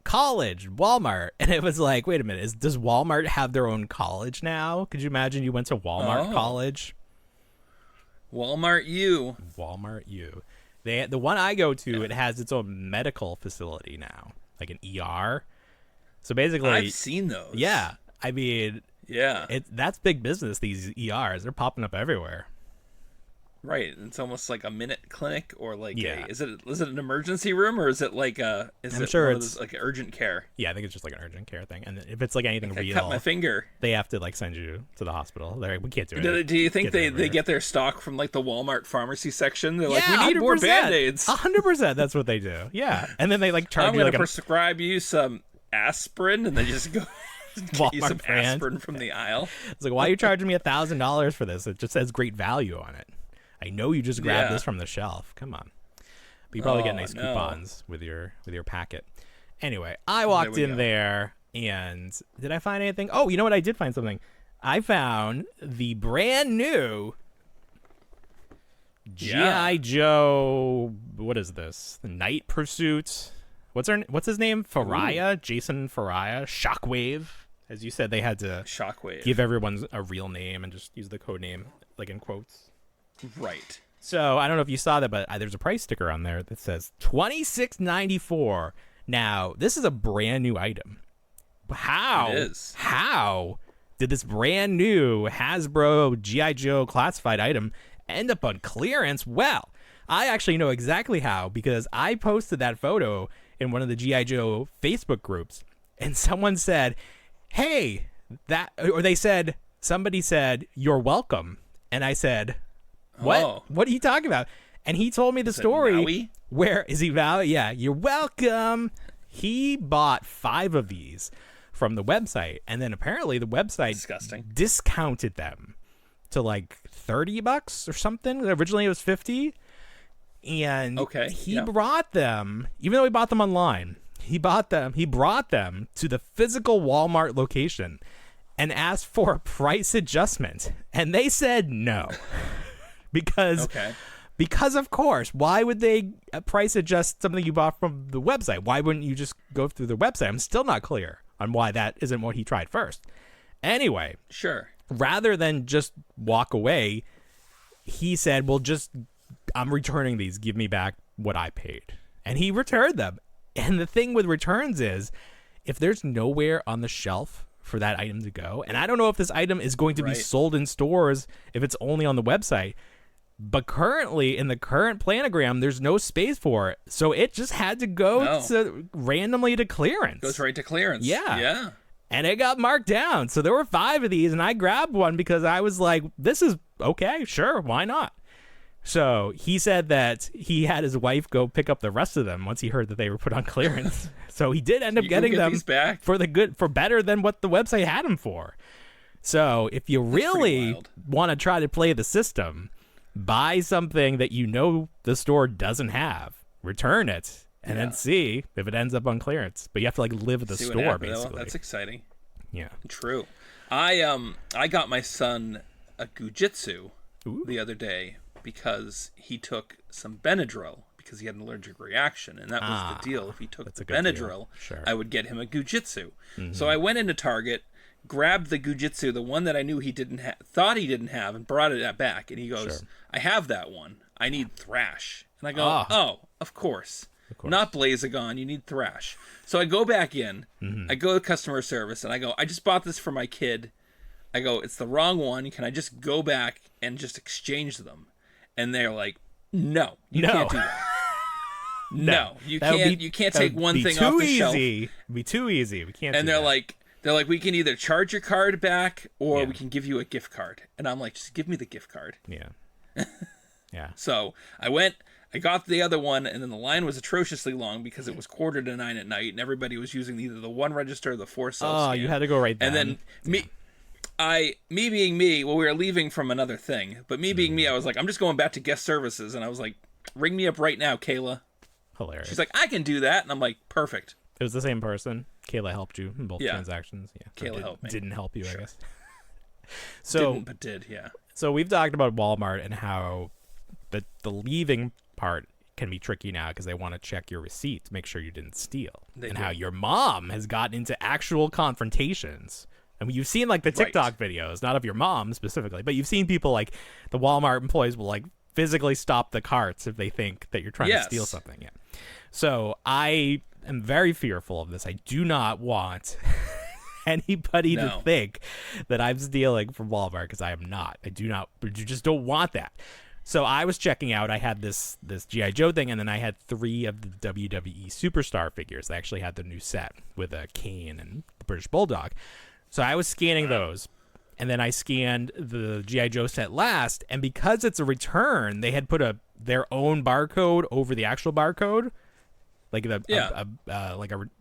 college, Walmart. And it was like, wait a minute, does Walmart have their own college now? Could you imagine you went to Walmart college? Walmart U. Walmart U. The one I go to, it has its own medical facility now, like an ER. So basically, I've seen those. Yeah, I mean, yeah, that's big business. These ERs, they're popping up everywhere. Right, it's almost like a minute clinic, or like is it an emergency room, or is it like I'm sure one of it's those, like urgent care? Yeah, I think it's just like an urgent care thing. And if it's like anything real, I cut my finger. They have to like send you to the hospital. They're like, we can't do it. Do you think they get their stock from like the Walmart pharmacy section? They're like, we need 100%. more Band-Aids. 100%. That's what they do. Yeah, and then they like charge I'm you going like to prescribe you some aspirin, and then just go get you some brand. aspirin from the aisle. It's like, why are you charging me $1,000 for this? It just says great value on it. I know you just grabbed this from the shelf. Come on. But you probably get nice coupons with your packet. Anyway, I walked in there, and did I find anything? Oh, you know what? I did find something. I found the brand new G.I. Joe. What is this? The Night Pursuit. What's his name? Faraya? Jason Faraya? Shockwave. As you said, they had to give everyone a real name and just use the code name, like in quotes. Right. So I don't know if you saw that, but there's a price sticker on there that says $26.94. Now, this is a brand new item. How? It is. How did this brand new Hasbro G.I. Joe classified item end up on clearance? Well, I actually know exactly how, because I posted that photo in one of the G.I. Joe Facebook groups, and someone said, hey, somebody said, you're welcome. And I said, what? Oh. What are you talking about? And he told me the story. Maui? Where is he? Maui? Yeah, you're welcome. He bought 5 of these from the website, and then apparently the website discounted them to like $30 or something. Originally it was $50, and he brought them, even though he bought them online. He brought them to the physical Walmart location and asked for a price adjustment, and they said no. Because of course, why would they price adjust something you bought from the website? Why wouldn't you just go through the website? I'm still not clear on why that isn't what he tried first. Anyway, rather than just walk away, he said, well, I'm returning these. Give me back what I paid. And he returned them. And the thing with returns is, if there's nowhere on the shelf for that item to go, and I don't know if this item is going to be sold in stores if it's only on the website, but currently in the current planogram, there's no space for it. So it just had to go randomly to clearance. Goes right to clearance. Yeah. And it got marked down. So there were 5 of these, and I grabbed one because I was like, this is okay. Sure. Why not? So he said that he had his wife go pick up the rest of them once he heard that they were put on clearance. So he did end up getting them back for better than what the website had them for. So if you really want to try to play the system, buy something that you know the store doesn't have, return it, and then see if it ends up on clearance. But you have to like live at the store, basically. That's exciting. Yeah. True. I got my son a Gujitsu the other day because he took some Benadryl because he had an allergic reaction, and that was the deal. If he took the Benadryl, I would get him a Gujitsu. So I went into Target, grabbed the Gujitsu, the one that I knew he thought he didn't have, and brought it back. And he goes, I have that one. I need Thrash. And I go, oh, of course. Not Blazagon. You need Thrash. So I go back in. I go to customer service, and I go, I just bought this for my kid. I go, it's the wrong one. Can I just go back and just exchange them? And they're like, no, you can't do that. No, you can't take one thing off the shelf. It'd be too easy. We can't. And do they're like, we can either charge your card back or we can give you a gift card. And I'm like, just give me the gift card. Yeah. Yeah. So I went, I got the other one, and then the line was atrociously long because it was 8:45 at night, and everybody was using either the one register or the 4 cell scan. You had to go right then. And then me being me, well, we were leaving from another thing, but me being me, I was like, I'm just going back to guest services, and I was like, ring me up right now, Kayla. Hilarious. She's like, I can do that, and I'm like, perfect. It was the same person. Kayla helped you in both transactions. Yeah. Kayla helped me. Didn't help you, Sure. I guess. So, Didn't, but did, yeah. So we've talked about Walmart and how the leaving part can be tricky now because they want to check your receipt to make sure you didn't steal. How your mom has gotten into actual confrontations. I mean, you've seen like the TikTok videos, not of your mom specifically, but you've seen people like the Walmart employees will like physically stop the carts if they think that you're trying to steal something. Yeah. So I am very fearful of this. I do not want anybody to think that I'm stealing from Walmart because I am not. I do not. You just don't want that. So I was checking out. I had this G.I. Joe thing, and then I had 3 of the WWE Superstar figures. I actually had the new set with a Kane and the British Bulldog. So I was scanning those, and then I scanned the G.I. Joe set last. And because it's a return, they had put their own barcode over the actual barcode, like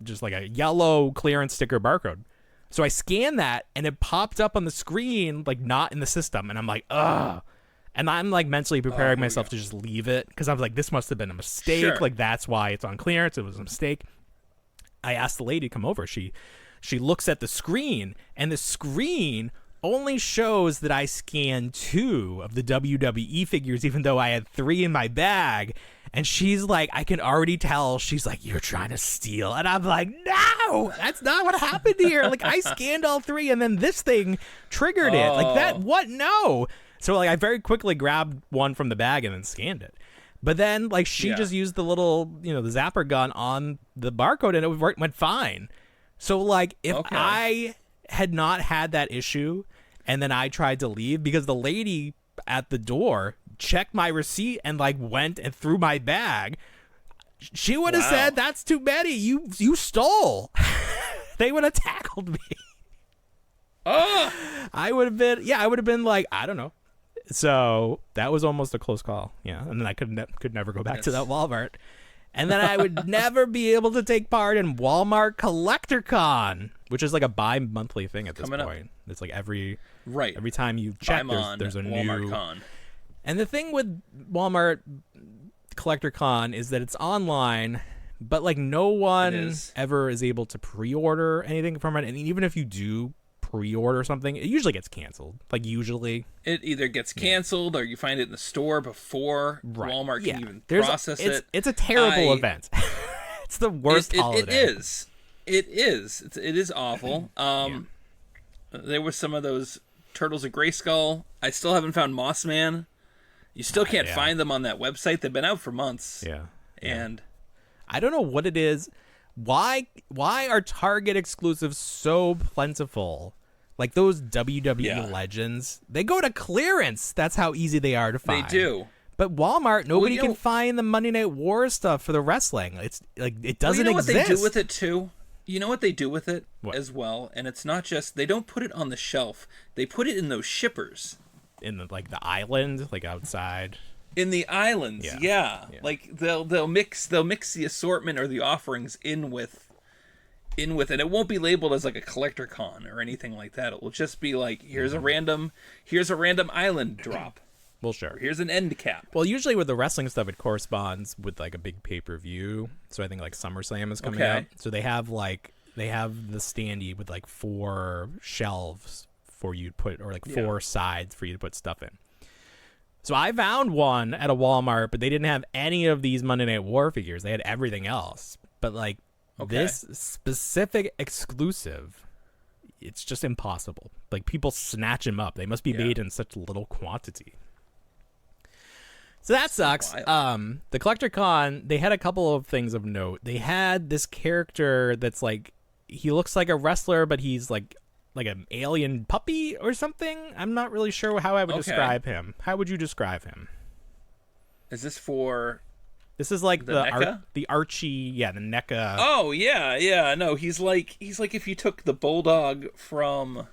just like a yellow clearance sticker barcode. So I scanned that, and it popped up on the screen, like not in the system, and I'm like, ugh. And I'm like mentally preparing myself to just leave it because I was like, this must have been a mistake. Sure. Like that's why it's on clearance. It was a mistake. I asked the lady to come over. She looks at the screen, and the screen only shows that I scanned 2 of the WWE figures, even though I had 3 in my bag. And she's like, I can already tell. She's like, you're trying to steal. And I'm like, no, that's not what happened here. Like I scanned all 3, and then this thing triggered it. Like that. What? No. So like I very quickly grabbed one from the bag and then scanned it. But then like she just used the little, the zapper gun on the barcode, and it went fine. So like if I had not had that issue and then I tried to leave, because the lady at the door checked my receipt and like went and threw my bag, she would have said, that's too many. You stole. They would have tackled me. I would have been like, I don't know. So that was almost a close call. Yeah. And then I could never go back to that Walmart. And then I would never be able to take part in Walmart Collector Con, which is like a bi-monthly thing at this point. It's like every time you check, there's a Walmart new Con. And the thing with Walmart Collector Con is that it's online, but like no one ever is able to pre-order anything from it. And even if you do pre-order something, it usually gets canceled. Like usually it either gets canceled or you find it in the store before Walmart can even process it. It's a terrible event. It's the worst holiday. It is awful. There was some of those Turtles of Grayskull. I still haven't found Moss Man. You still can't find them on that website. They've been out for months. And I don't know what it is. Why are Target exclusives so plentiful? Like those WWE Legends, they go to clearance. That's how easy they are to find. They do. But Walmart, nobody can find the Monday Night War stuff for the wrestling. It's like it doesn't exist. What they do with it too? You know what they do with it as well? And it's not just, they don't put it on the shelf. They put it in those shippers. In the island, like outside. In the islands, yeah. Like they'll mix the assortment or the offerings in with, and it won't be labeled as like a collector con or anything like that. It will just be like, here's a random island drop. Well, sure. Or here's an end cap. Well, usually with the wrestling stuff, it corresponds with like a big pay-per-view. So I think like SummerSlam is coming out. So they have the standee with like 4 shelves for you to put, or like 4 sides for you to put stuff in. So I found one at a Walmart, but they didn't have any of these Monday Night War figures. They had everything else. But like this specific exclusive, it's just impossible. Like people snatch them up. They must be made in such little quantity. So that sucks. The Collector Con, they had a couple of things of note. They had this character that's like, he looks like a wrestler, but he's like like an alien puppy or something. I'm not really sure how I would describe him. How would you describe him? Is this for? This is like the NECA? The Archie, the NECA. Oh yeah. No, he's like if you took the bulldog from.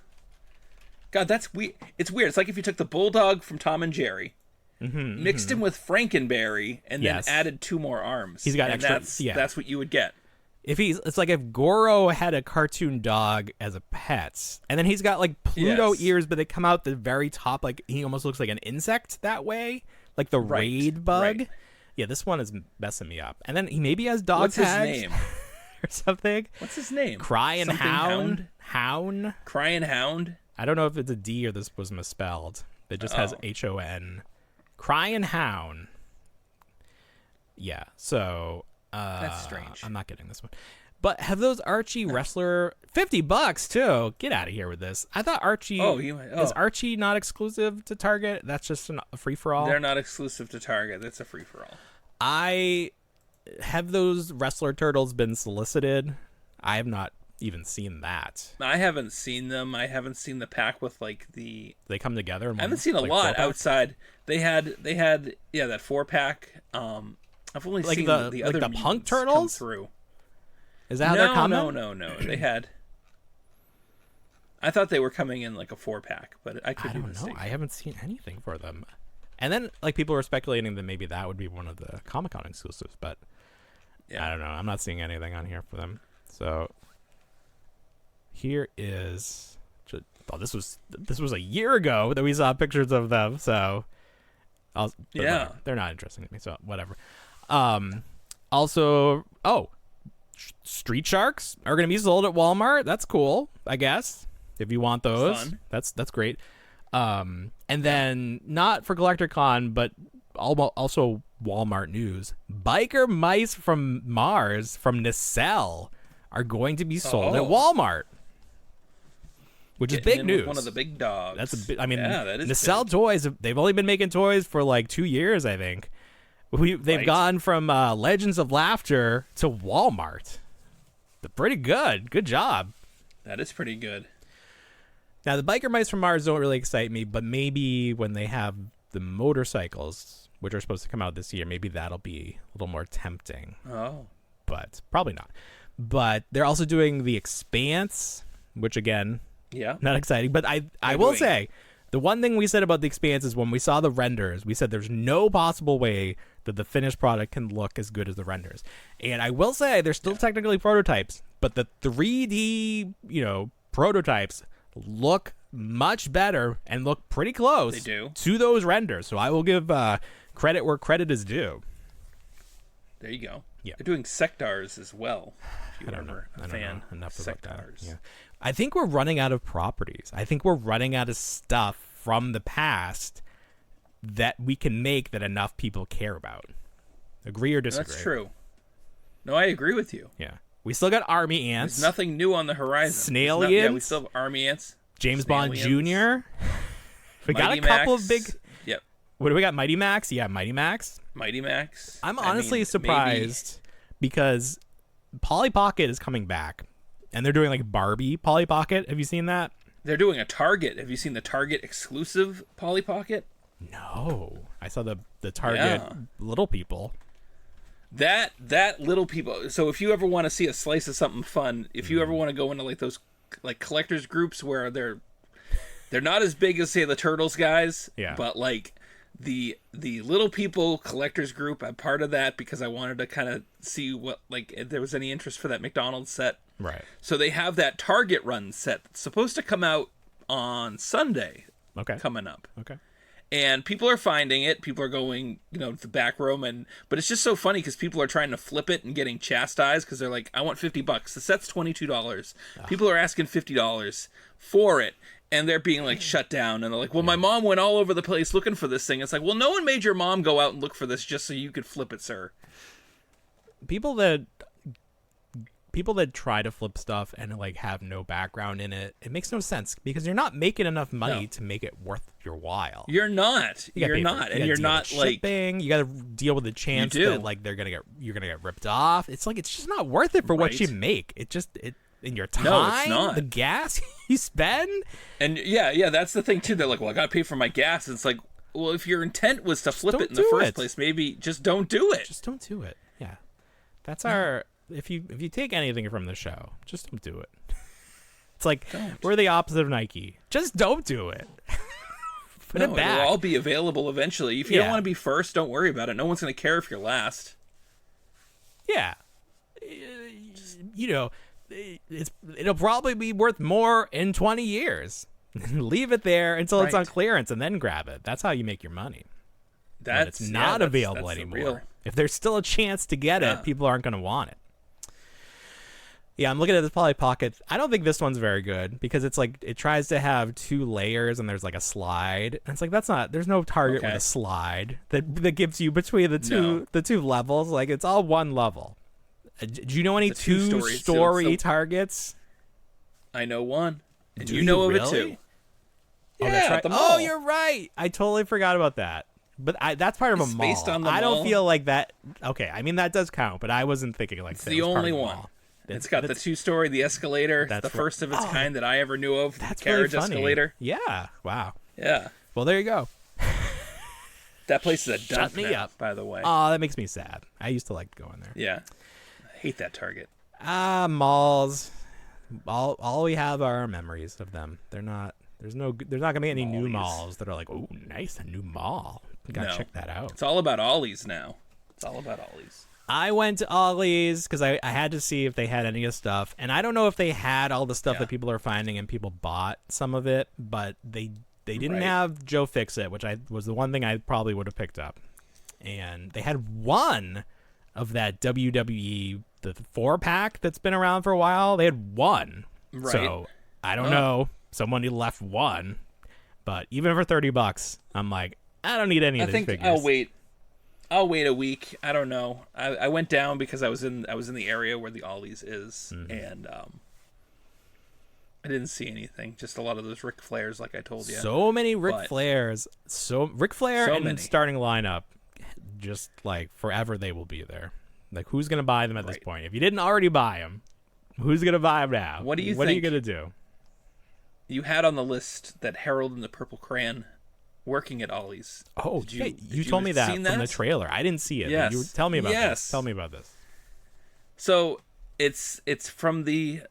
God, that's weird. It's weird. It's like if you took the bulldog from Tom and Jerry, mixed him with Frankenberry, and then added 2 more arms. He's got extra. That's what you would get. It's like if Goro had a cartoon dog as a pet, and then he's got like Pluto ears, but they come out the very top, like he almost looks like an insect that way, like the raid bug. Right. Yeah, this one is messing me up. And then he maybe has dog tags. What's his name? Or something. What's his name? Crying Hound. Crying Hound. I don't know if it's a D or this was misspelled. It just has HON. Crying Hound. Yeah, so that's strange. I'm not getting this one. But have those Archie wrestler $50 too? Get out of here with this. I thought Archie is Archie not exclusive to Target? That's just a free for all. They're not exclusive to Target. That's a free for all. Have those wrestler turtles been solicited? I have not even seen that. I haven't seen them. I haven't seen the pack with like the. They come together. I haven't seen a lot outside. They had that 4-pack. I've only seen the other the Punk Turtles come through. Is that how they're coming? No. They had. I thought they were coming in like a 4-pack, but I could be mistaken. I haven't seen anything for them. And then like people were speculating that maybe that would be one of the Comic-Con exclusives, but I don't know. I'm not seeing anything on here for them. So here is. This was a year ago that we saw pictures of them. So they're not interesting to me. So whatever. Also, Street Sharks are going to be sold at Walmart. That's cool, I guess. If you want those, that's great. And then not for Collector Con, but also Walmart news. Biker mice from Mars from Nacelle are going to be sold at Walmart, which is big news. One of the big dogs. That's a big. I mean, that is Nacelle big. Toys. They've only been making toys for like 2 years, I think. They've gone from Legends of Laughter to Walmart. They're pretty good. Good job. That is pretty good. Now, the Biker Mice from Mars don't really excite me, but maybe when they have the motorcycles, which are supposed to come out this year, maybe that'll be a little more tempting. Oh. But probably not. But they're also doing The Expanse, which, again, not exciting. But I will say, the one thing we said about The Expanse is when we saw the renders, we said there's no possible way that the finished product can look as good as the renders. And I will say they're still technically prototypes, but the 3D, prototypes look much better and look pretty close to those renders. So I will give credit where credit is due. There you go. Yeah. They're doing Sectars as well. If you I don't know enough Sectars. about that. Yeah. I think we're running out of properties. I think we're running out of stuff from the past that we can make that enough people care about. Agree or disagree? That's true. No, I agree with you. Yeah. We still got Army Ants. There's nothing new on the horizon. Snailians. We still have Army Ants. James Bond Jr. We got a couple of big... Yep. What do we got? Mighty Max? Yeah, Mighty Max. Mighty Max. I'm honestly surprised because Polly Pocket is coming back. And they're doing like Barbie Polly Pocket. Have you seen that? They're doing a Target. Have you seen the Target exclusive Polly Pocket? No. I saw the Target Little People. That Little People. So if you ever want to see a slice of something fun, if you ever want to go into like those like collectors groups where they're not as big as say the Turtles guys, but like the Little People collectors group, I'm part of that because I wanted to kind of see what like if there was any interest for that McDonald's set. Right. So they have that Target run set that's supposed to come out on Sunday. Okay. Coming up. Okay. And people are finding it. People are going, to the back room, but it's just so funny because people are trying to flip it and getting chastised because they're like, "I want $50. The set's $22." People are asking $50 for it, and they're being like shut down. And they're like, "Well, my mom went all over the place looking for this thing." It's like, well, no one made your mom go out and look for this just so you could flip it, sir. People that try to flip stuff and like have no background in it, it makes no sense because you're not making enough money to make it worth your while. You're not. You're not, and you're not like shipping. You got to deal with the chance that like you're gonna get ripped off. It's like it's just not worth it for what you make. in your time, No, it's not. the gas you spend. And yeah, that's the thing too. They're like, well, I gotta pay for my gas. It's like, well, if your intent was to flip don't it in the do first it. place, maybe just don't do it. Just don't do it. Yeah, that's our. If you take anything from the show, just don't do it. It's like we're the opposite of Nike. Just don't do it. Put it back. It'll all be available eventually. If you don't want to be first, don't worry about it. No one's gonna care if you're last. Yeah, it'll probably be worth more in 20 years. Leave it there until it's on clearance and then grab it. That's how you make your money. It's not available anymore. If there's still a chance to get it, people aren't going to want it. Yeah, I'm looking at this Polly Pocket. I don't think this one's very good because it's like it tries to have 2 layers and there's like a slide. And it's like there's no target with a slide that gives you between the two levels. Like it's all one level. Do you know any 2-story targets? I know one. And Do you know of really? it too. Oh, Yeah, that's right. at the mall. Oh, you're right. I totally forgot about that. But that's part of a mall. Based on the I don't mall. feel like that. Okay, I mean that does count, but I wasn't thinking like It's that the was part only of the one. mall. It's got the 2-story, the escalator, That's the right. first of its kind that I ever knew of. That's the carriage really funny. escalator. Yeah. Wow. Yeah. Well, there you go. That place is a dump Shut me now, up. by the way. Oh, that makes me sad. I used to like going there. Yeah. I hate that Target. Malls. All we have are our memories of them. There's not gonna be any new malls that are like, oh, nice, a new mall. You gotta check that out. It's all about Ollie's now. It's all about Ollie's. I went to Ollie's because I had to see if they had any of the stuff, and I don't know if they had all the stuff that people are finding, and people bought some of it, but they didn't have Joe Fix-It, which was the one thing I probably would have picked up, and they had one of that WWE the 4-pack that's been around for a while. They had one, so I don't know. Somebody left one, but even for $30, I'm like, I don't need any of these figures. I'll wait a week. I don't know. I went down because I was in the area where the Ollie's is, and I didn't see anything. Just a lot of those Ric Flairs, like I told you. So many Ric Flairs. Ric Flair So and many. starting lineup, just like forever they will be there. Like who's gonna buy them at this point? If you didn't already buy them, who's gonna buy them now? What do you What are you think? gonna do? You had on the list that Harold and the Purple Crayon working at Ollie's. Oh, Did you told me that seen from that? the trailer. I didn't see it. Yes. Tell me about Yes. this. Tell me about this. So it's from the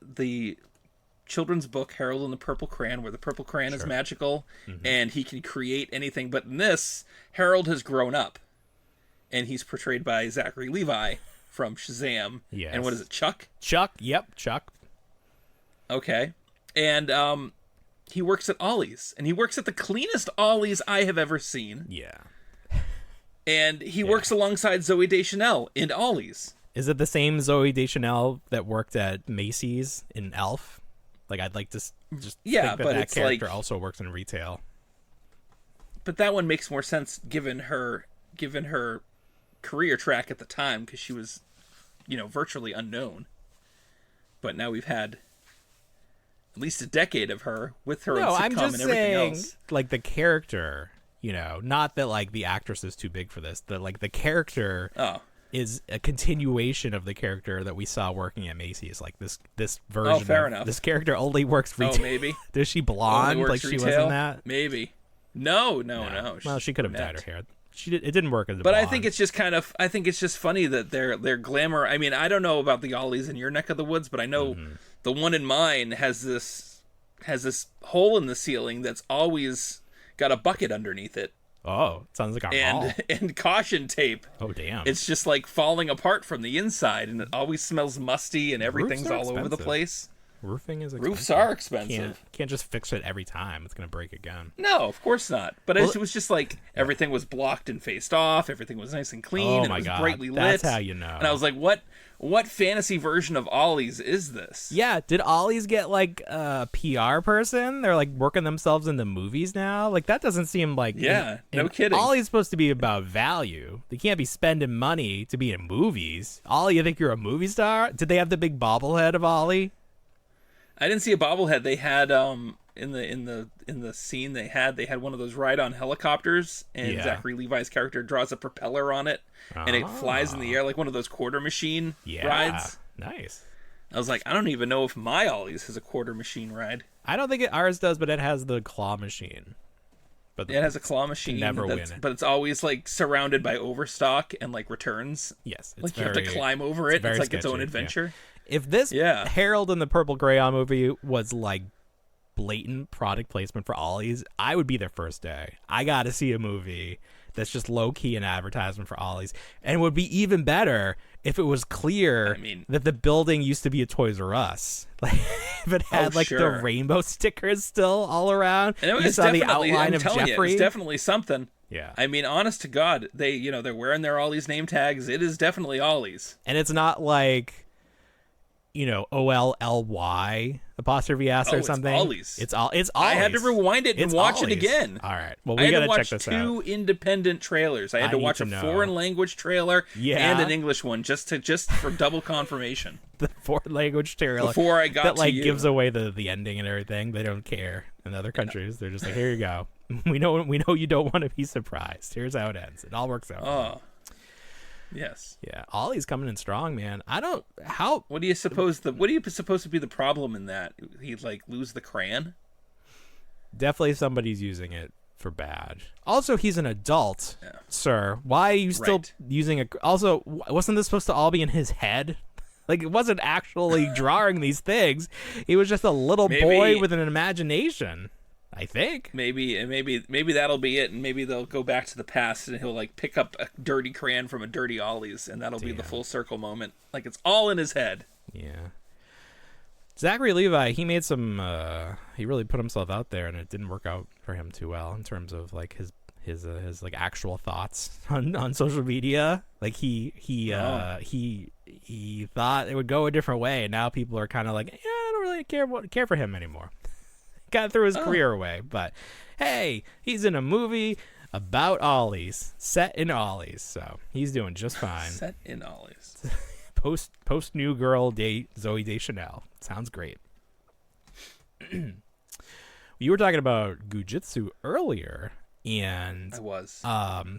children's book Harold and the Purple Crayon, where the purple crayon is magical and he can create anything. But in this, Harold has grown up, and he's portrayed by Zachary Levi from Shazam. Yes. And what is it, Chuck? Chuck. Yep, Chuck. Okay. And he works at Ollie's, and he works at the cleanest Ollie's I have ever seen. Yeah. And he works alongside Zooey Deschanel in Ollie's. Is it the same Zooey Deschanel that worked at Macy's in Elf? Like, I'd like to just think but that it's character like- also works in retail. But that one makes more sense given her career track at the time, because she was, virtually unknown. But now we've had at least a decade of her with her No, own sitcom I'm just and everything saying, else. like, the character, not that, like, the actress is too big for this. The character is a continuation of the character that we saw working at Macy's. Like, this version. Oh, fair enough. This character only works retail. Oh, maybe. Is she blonde? Only Like, works she was retail? in that? Maybe. No. Well, she could have dyed brunette. her hair. It didn't work as a But blonde. I think it's just funny that their glamour. I mean, I don't know about the Ollie's in your neck of the woods, but I know the one in mine has this hole in the ceiling that's always got a bucket underneath it Oh, it sounds like our mall. and caution tape. Oh, damn. It's just like falling apart from the inside, and it always smells musty, and everything's are all over the expensive. place. Roofing is expensive. Roofs are expensive. Can't just fix it every time. It's going to break again. No, of course not. But it was just like everything was blocked and faced off. Everything was nice and clean. Oh and my it was God. brightly lit. That's how you know. And I was like, what fantasy version of Ollie's is this? Yeah, did Ollie's get like a PR person? They're like working themselves into movies now? Like that doesn't seem like No kidding. Ollie's supposed to be about value. They can't be spending money to be in movies. Ollie, you think you're a movie star? Did they have the big bobblehead of Ollie? I didn't see a bobblehead. They had in the scene they had one of those ride-on helicopters, and Yeah. Zachary Levi's character draws a propeller on it, and it flies in the air like one of those quarter machine rides. Nice. I was like, I don't even know if my Ollie's has a quarter machine ride. I don't think ours does, but it has the claw machine. But It has a claw machine. Never win. But it's always like surrounded by overstock and like returns. Yes, it's like you have to climb over it. It's like its own adventure. Yeah. If this Harold and the Purple Crayon movie was like blatant product placement for Ollie's, I would be there first day. I got to see a movie that's just low key an advertisement for Ollie's, and it would be even better if it was clear that the building used to be a Toys R Us. Like if it had the rainbow stickers still all around. And you saw the outline of Jeffrey. It's definitely something. Yeah. I mean, honest to God, they're wearing their Ollie's name tags. It is definitely Ollie's. And it's not like, OLLY apostrophe S or something. It's Ollie's. It's Ollie's. I had to rewind it and watch it again. All right. Well, we got to check this out. I had to watch 2 independent trailers. I had to watch a foreign language trailer and an English one just for double confirmation. The foreign language trailer before I got that gives away the ending and everything. They don't care in other countries. They're just like, here you go. We know you don't want to be surprised. Here's how it ends. It all works out. Oh. Yes. Yeah. Ollie's coming in strong, man. What do you suppose to be the problem in that? He'd lose the crayon? Definitely somebody's using it for bad. Also, he's an adult, sir. Why are you still using also, wasn't this supposed to all be in his head? Like, it wasn't actually drawing these things. He was just a little boy with an imagination. I think maybe that'll be it, and maybe they'll go back to the past and he'll pick up a dirty crayon from a dirty Ollie's, and that'll be the full circle moment. Like, it's all in his head. Yeah. Zachary Levi, he made some. He really put himself out there, and it didn't work out for him too well in terms of his actual thoughts on social media. Like he thought it would go a different way, and now people are kind of like, I don't really care for him anymore. Got threw his career away, but hey, he's in a movie about Ollie's, set in Ollie's, so he's doing just fine. Set in Ollie's. post New Girl date Zooey Deschanel. Sounds great. You were talking about Gujitsu earlier, and I was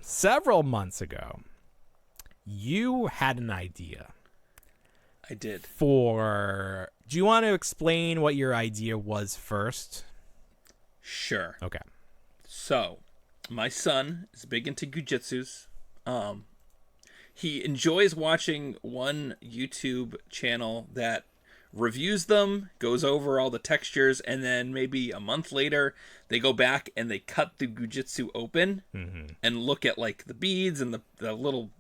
several months ago. You had an idea. I did. Do you want to explain what your idea was first? Sure. Okay. So, my son is big into Gujitsus. He enjoys watching one YouTube channel that reviews them, goes over all the textures, and then maybe a month later, they go back and they cut the Gujitsu open and look at the beads and the little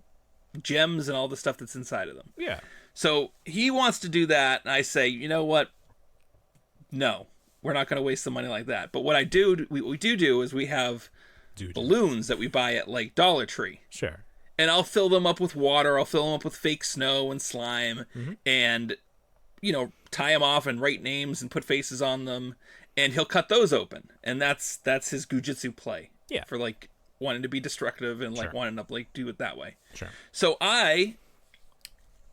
gems and all the stuff that's inside of them. Yeah. So he wants to do that, and I say, you know what? No, we're not going to waste the money like that. But what we do is we have balloons that we buy at Dollar Tree. Sure. And I'll fill them up with water. I'll fill them up with fake snow and slime, and tie them off and write names and put faces on them. And he'll cut those open, and that's his Gujitsu play. Yeah. For wanting to be destructive and wanting to do it that way. Sure. So I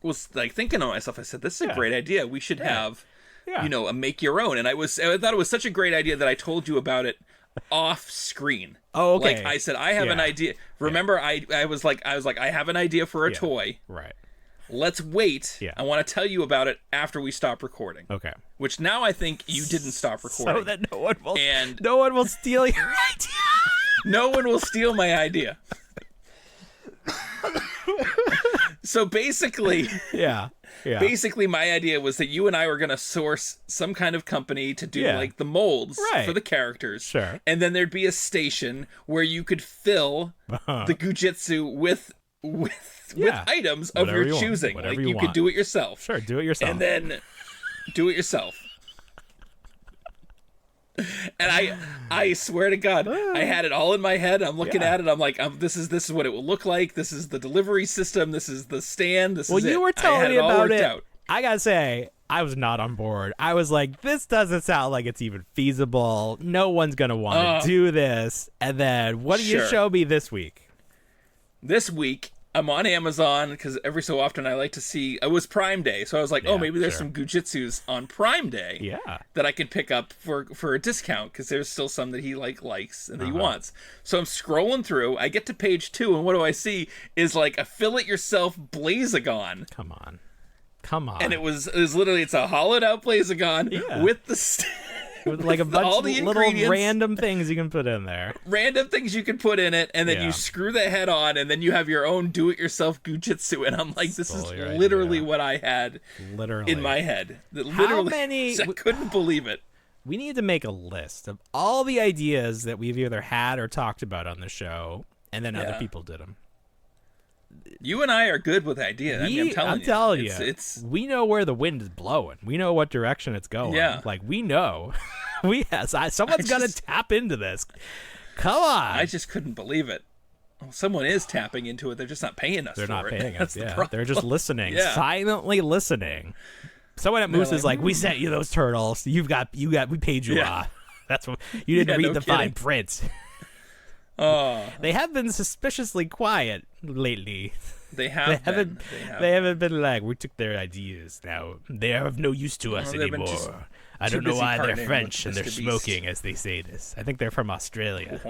was thinking to myself, I said, this is a great idea. We should have, a make your own. And I thought it was such a great idea that I told you about it off screen. Oh, okay. I said, I have an idea. Remember, I was like, I have an idea for a toy. Right. Let's wait. Yeah. I want to tell you about it after we stop recording. Okay. Which now I think you didn't stop recording. So that no one will steal your idea. No one will steal my idea. So basically, basically my idea was that you and I were going to source some kind of company to do the molds for the characters. Sure. And then there'd be a station where you could fill the Gujitsu with items of your choosing. Whatever you could do it yourself. Sure, do it yourself. And then do it yourself. And I swear to God, I had it all in my head. I'm looking at it. I'm like, this is what it will look like. This is the delivery system. This is the stand. This is it. Well, you were telling me about it. Out. I gotta say, I was not on board. I was like, this doesn't sound like it's even feasible. No one's gonna want to do this. And then, what do you show me this week? This week, I'm on Amazon because every so often I like to see. It was Prime Day, so I was like, maybe there's some Gujitsus on Prime Day that I can pick up for a discount because there's still some that he likes and that he wants. So I'm scrolling through. I get to page 2, and what do I see is a fill it yourself Blazagon. Come on. Come on. And it was literally, it's a hollowed out Blazagon with the with like a bunch all of the little ingredients. random things you can put in there. Random things you can put in it, and then you screw the head on, and then you have your own do-it-yourself Gujitsu. And I'm like, this is literally what I had in my head. Literally, I couldn't believe it. We need to make a list of all the ideas that we've either had or talked about on the show, and then other people did them. You and I are good with ideas. I'm telling you. It's we know where the wind is blowing. We know what direction it's going. Yeah. Like, we know. Someone's got to tap into this. Come on. I just couldn't believe it. Well, someone is tapping into it. They're just not paying us. They're for not it. paying That's us. the Yeah. problem. They're just listening, silently listening. Someone at Moose is like, we sent you those turtles. We paid you off. That's what you didn't read the fine print. Oh, they have been suspiciously quiet lately. They haven't been like, we took their ideas. Now they are of no use to us anymore. I don't know why they're French and they're smoking as they say this. I think they're from Australia.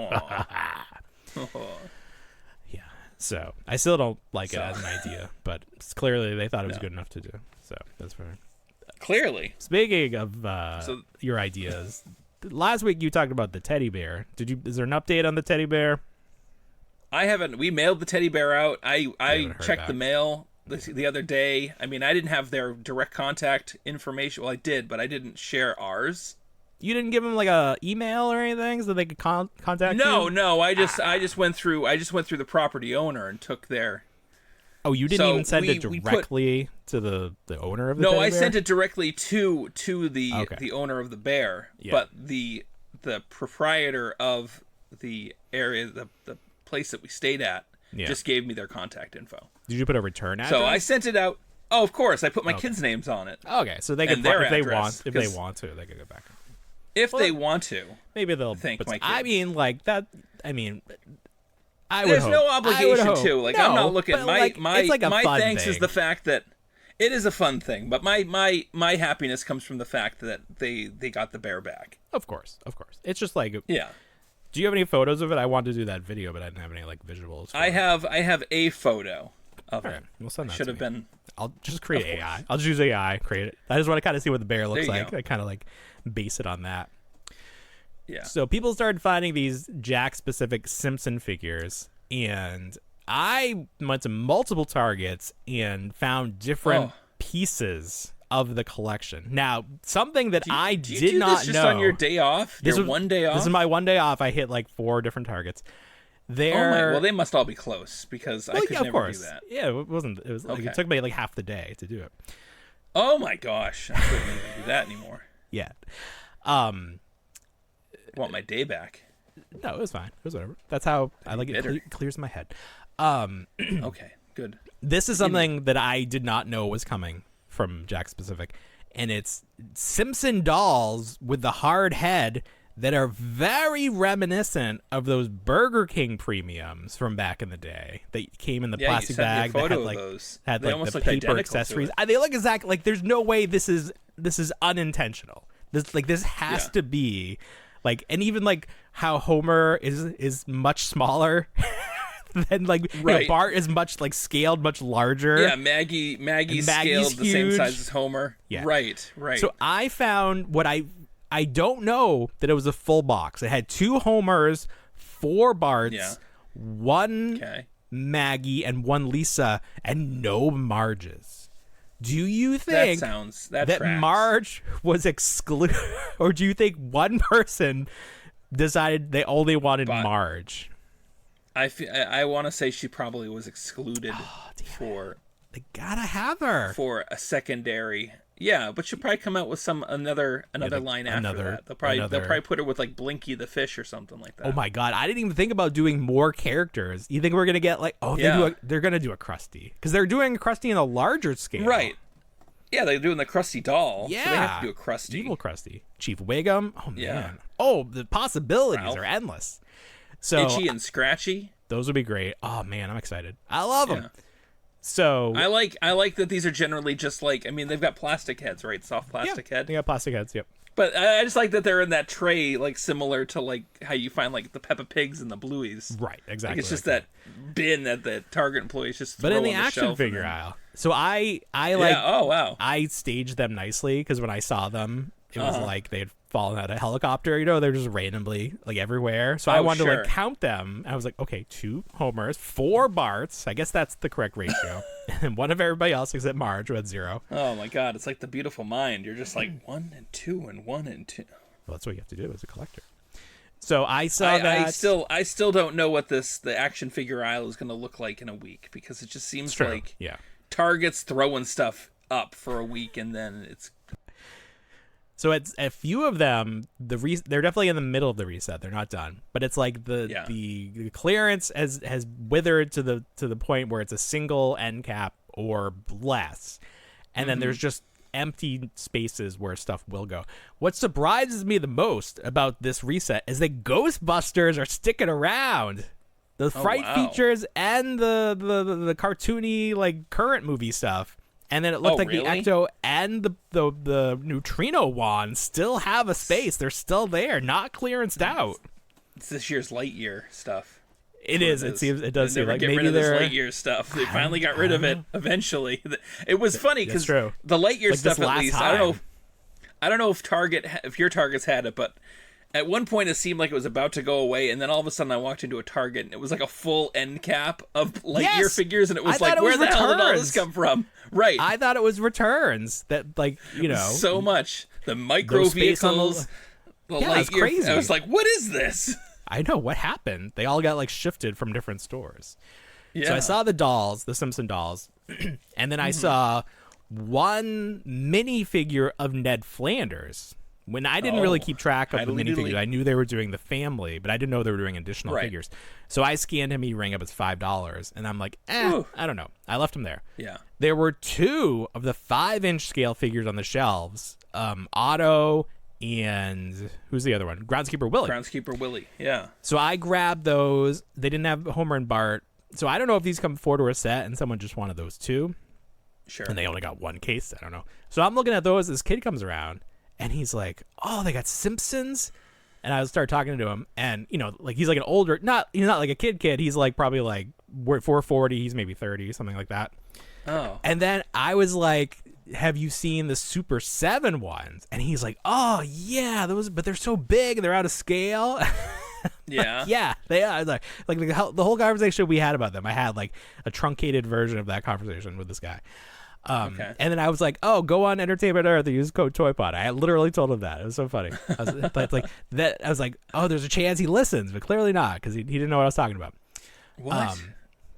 Yeah. So I still don't like it as an idea, but clearly they thought it was good enough to do. So that's fair. Clearly. Speaking of your ideas, last week you talked about the teddy bear. Is there an update on the teddy bear? I haven't. We mailed the teddy bear out. I checked the mail the other day. I mean, I didn't have their direct contact information. Well, I did, but I didn't share ours. You didn't give them like a email or anything so they could contact you? No. I just went through the property owner and took their. Oh, you didn't even send it directly to the owner of the No, teddy I bear? sent it directly to the owner of the bear. Yeah. But the proprietor of the area, the place that we stayed at, just gave me their contact info. Did you put a return address? So I sent it out. Oh, of course, I put my kids' names on it. Okay, so they can their if they address, want to, they can go back. If they want to, maybe they'll thank my kids. I mean, like that. I mean, there's no obligation to. Like, no, I'm not looking. It's like a my fun thanks thing. is the fact that it is a fun thing. But my happiness comes from the fact that they got the bear back. Of course. It's just like yeah. Do you have any photos of it? I wanted to do that video, but I didn't have any like visuals. I have a photo of it. We'll send that. Should have been. I'll just create AI. I'll just use AI, create it. I just want to kind of see what the bear looks like. Go. I kind of like base it on that. Yeah. So people started finding these Jack-specific Simpson figures, and I went to multiple Targets and found different pieces of the collection. Now, something that I did not know. Just on your day off? Your one day off? This is my one day off. I hit like 4 different Targets. Well, they must all be close because I could never do that. Yeah, it wasn't. It was like it took me like half the day to do it. Oh my gosh, I couldn't even do that anymore. Yeah. Want my day back? No, it was fine. It was whatever. that's how I like it. It clears my head. Okay, good. This is something that I did not know was coming from Jack Specific, and it's Simpson dolls with the hard head that are very reminiscent of those Burger King premiums from back in the day. They came in the plastic bag that had like the paper accessories. They look exactly like. There's no way this is unintentional. This has to be like, and even like how Homer is much smaller. Then Bart is much like scaled, much larger. Yeah, Maggie's scaled the same size as Homer. Yeah, right. So I found what I don't know that it was a full box. It had 2 Homers, 4 Barts, 1 Maggie, and 1 Lisa, and no Marges. Do you think that Marge was excluded, or do you think one person decided they only wanted Marge? I want to say she probably was excluded for. They gotta have her for a secondary. Yeah, but she'll probably come out with another line after that. They'll probably put her with like Blinky the fish or something like that. Oh my god, I didn't even think about doing more characters. You think we're gonna get like they're gonna do a Krusty because they're doing a Krusty in a larger scale, right? Yeah, they're doing the Krusty doll. Yeah, so they have to do a Krusty, evil Krusty, Chief Wiggum. Oh man, the possibilities are endless. So Itchy and Scratchy, those would be great. Oh man, I'm excited. I love them. So I like that these are generally just like, I mean, they've got plastic heads, right? Soft plastic head. they got plastic heads. Yep. But I just like that they're in that tray, like similar to like how you find like the Peppa Pigs and the Blueies. Right. Exactly. Like it's just that bin that the Target employees just throw But in the on action shelf figure and then- aisle. So I like. Yeah. Oh wow. I staged them nicely because when I saw them, it was like they had fallen out of a helicopter. You know, they're just randomly like everywhere. So I wanted to like count them. I was like, okay, 2 Homers, 4 Barts. I guess that's the correct ratio. And one of everybody else except Marge who had 0. Oh my God, it's like The Beautiful Mind. You're just like 1 and 2 and 1 and 2. Well, that's what you have to do as a collector. So I saw that. I still don't know what the action figure aisle is going to look like in a week because it just seems like Target's throwing stuff up for a week and then it's. So it's a few of them. They're definitely in the middle of the reset. They're not done, but it's like the clearance has withered to the point where it's a single end cap or less, and then there's just empty spaces where stuff will go. What surprises me the most about this reset is that Ghostbusters are sticking around. The fright features and the cartoony like current movie stuff. And then it looked like the Ecto and the Neutrino wand still have a space. They're still there, not clearanced out. It's this year's Lightyear stuff. It is. It seems. It does seem like maybe maybe rid of they're this Lightyear stuff. They finally got rid of it eventually. It was funny because the Lightyear like stuff, at least, I don't know if your Targets had it, but at one point it seemed like it was about to go away, and then all of a sudden I walked into a Target and it was like a full end cap of Lightyear figures, and it was like, where the hell did all this come from? Right. I thought it was returns that, like, you know, so much the micro vehicles. The Lightyear. It's crazy. I was like, what is this? I know what happened. They all got like shifted from different stores. Yeah. So I saw the dolls, the Simpson dolls, and then I saw one minifigure of Ned Flanders. When I didn't really keep track of the minifigures, I knew they were doing the family, but I didn't know they were doing additional figures. So I scanned him, he rang up as $5, and I'm like, I don't know. I left him there. Yeah. There were 2 of the 5-inch scale figures on the shelves, Otto and who's the other one? Groundskeeper Willie. Groundskeeper Willie, yeah. So I grabbed those. They didn't have Homer and Bart. So I don't know if these come 4 to a set and someone just wanted those 2. Sure. And they only got 1 case. I don't know. So I'm looking at those. This kid comes around and he's like, oh, they got Simpsons. And I started talking to him, and you know, like he's like an older, he's not like a kid. He's like probably like 440. He's maybe 30, something like that. Oh. And then I was like, have you seen the Super 7 ones? And he's like, oh yeah, those, but they're so big and they're out of scale. Yeah. Yeah, they are. Like the whole conversation we had about them, I had like a truncated version of that conversation with this guy. And then I was like, oh, go on Entertainment Earth and use code TOYPOD. I literally told him that. It was so funny. I was like, oh, there's a chance he listens, but clearly not, because he didn't know what I was talking about. What?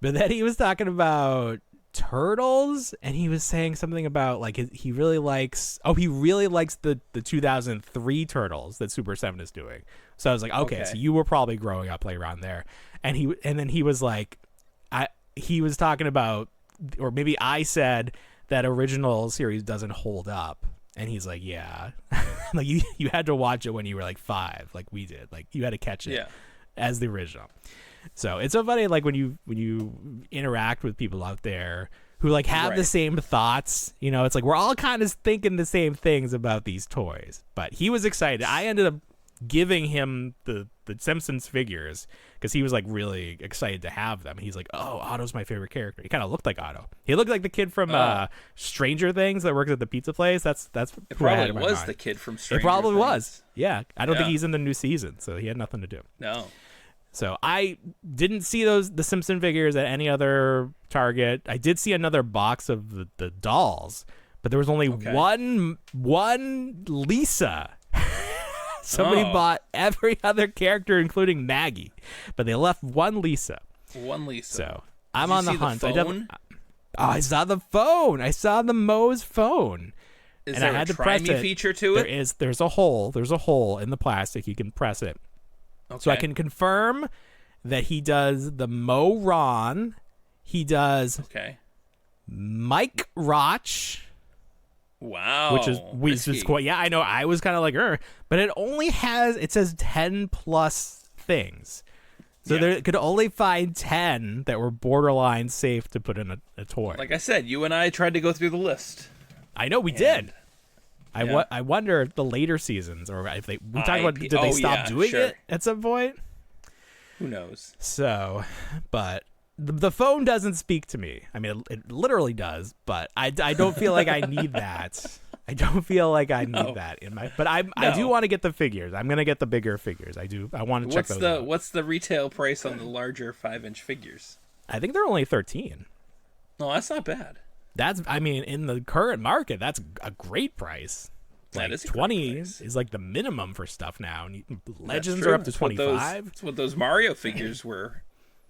But then he was talking about Turtles, and he was saying something about like he really likes the 2003 Turtles that Super 7 is doing. So I was like, okay. So you were probably growing up like around there. And then he was like, he was talking about, or maybe I said that original series doesn't hold up, and he's like, yeah. Like you had to watch it when you were like 5, like we did. Like you had to catch it as the original. So it's so funny, like when you interact with people out there who like have the same thoughts, you know, it's like we're all kind of thinking the same things about these toys. But he was excited. I ended up giving him the Simpsons figures because he was like really excited to have them. He's like, oh, Otto's my favorite character. He kind of looked like Otto. He looked like the kid from Stranger Things that works at the pizza place. That's it probably was the kid from Stranger Things. It probably was. Yeah. I don't think he's in the new season, so he had nothing to do. No. So I didn't see the Simpson figures at any other Target. I did see another box of the dolls, but there was only one Lisa. Somebody bought every other character, including Maggie, but they left one Lisa. One Lisa. So I'm on the hunt. I saw the phone. I saw the Moe's phone. Is there a try me feature to it? There's a hole. There's a hole in the plastic. You can press it. Okay. So I can confirm that he does the Mo Ron. He does Mike Roch. Wow. Which is quite, I know. I was kind of like, but it says 10 plus things. So they could only find 10 that were borderline safe to put in a toy. Like I said, you and I tried to go through the list. I know we did. Yeah. I wonder if the later seasons, or if we talked about, did they stop doing it at some point? Who knows? So, but the phone doesn't speak to me. I mean, it literally does, but I don't feel like I need that. I don't feel like I need that in my. But I do want to get the figures. I'm gonna get the bigger figures. I do. I want to check those out. What's the retail price on the larger 5-inch figures? I think they're only 13. No, that's not bad. I mean, in the current market, that's a great price. That is 20 price. is like the minimum for stuff now. And Legends are up to 25. That's what those Mario figures were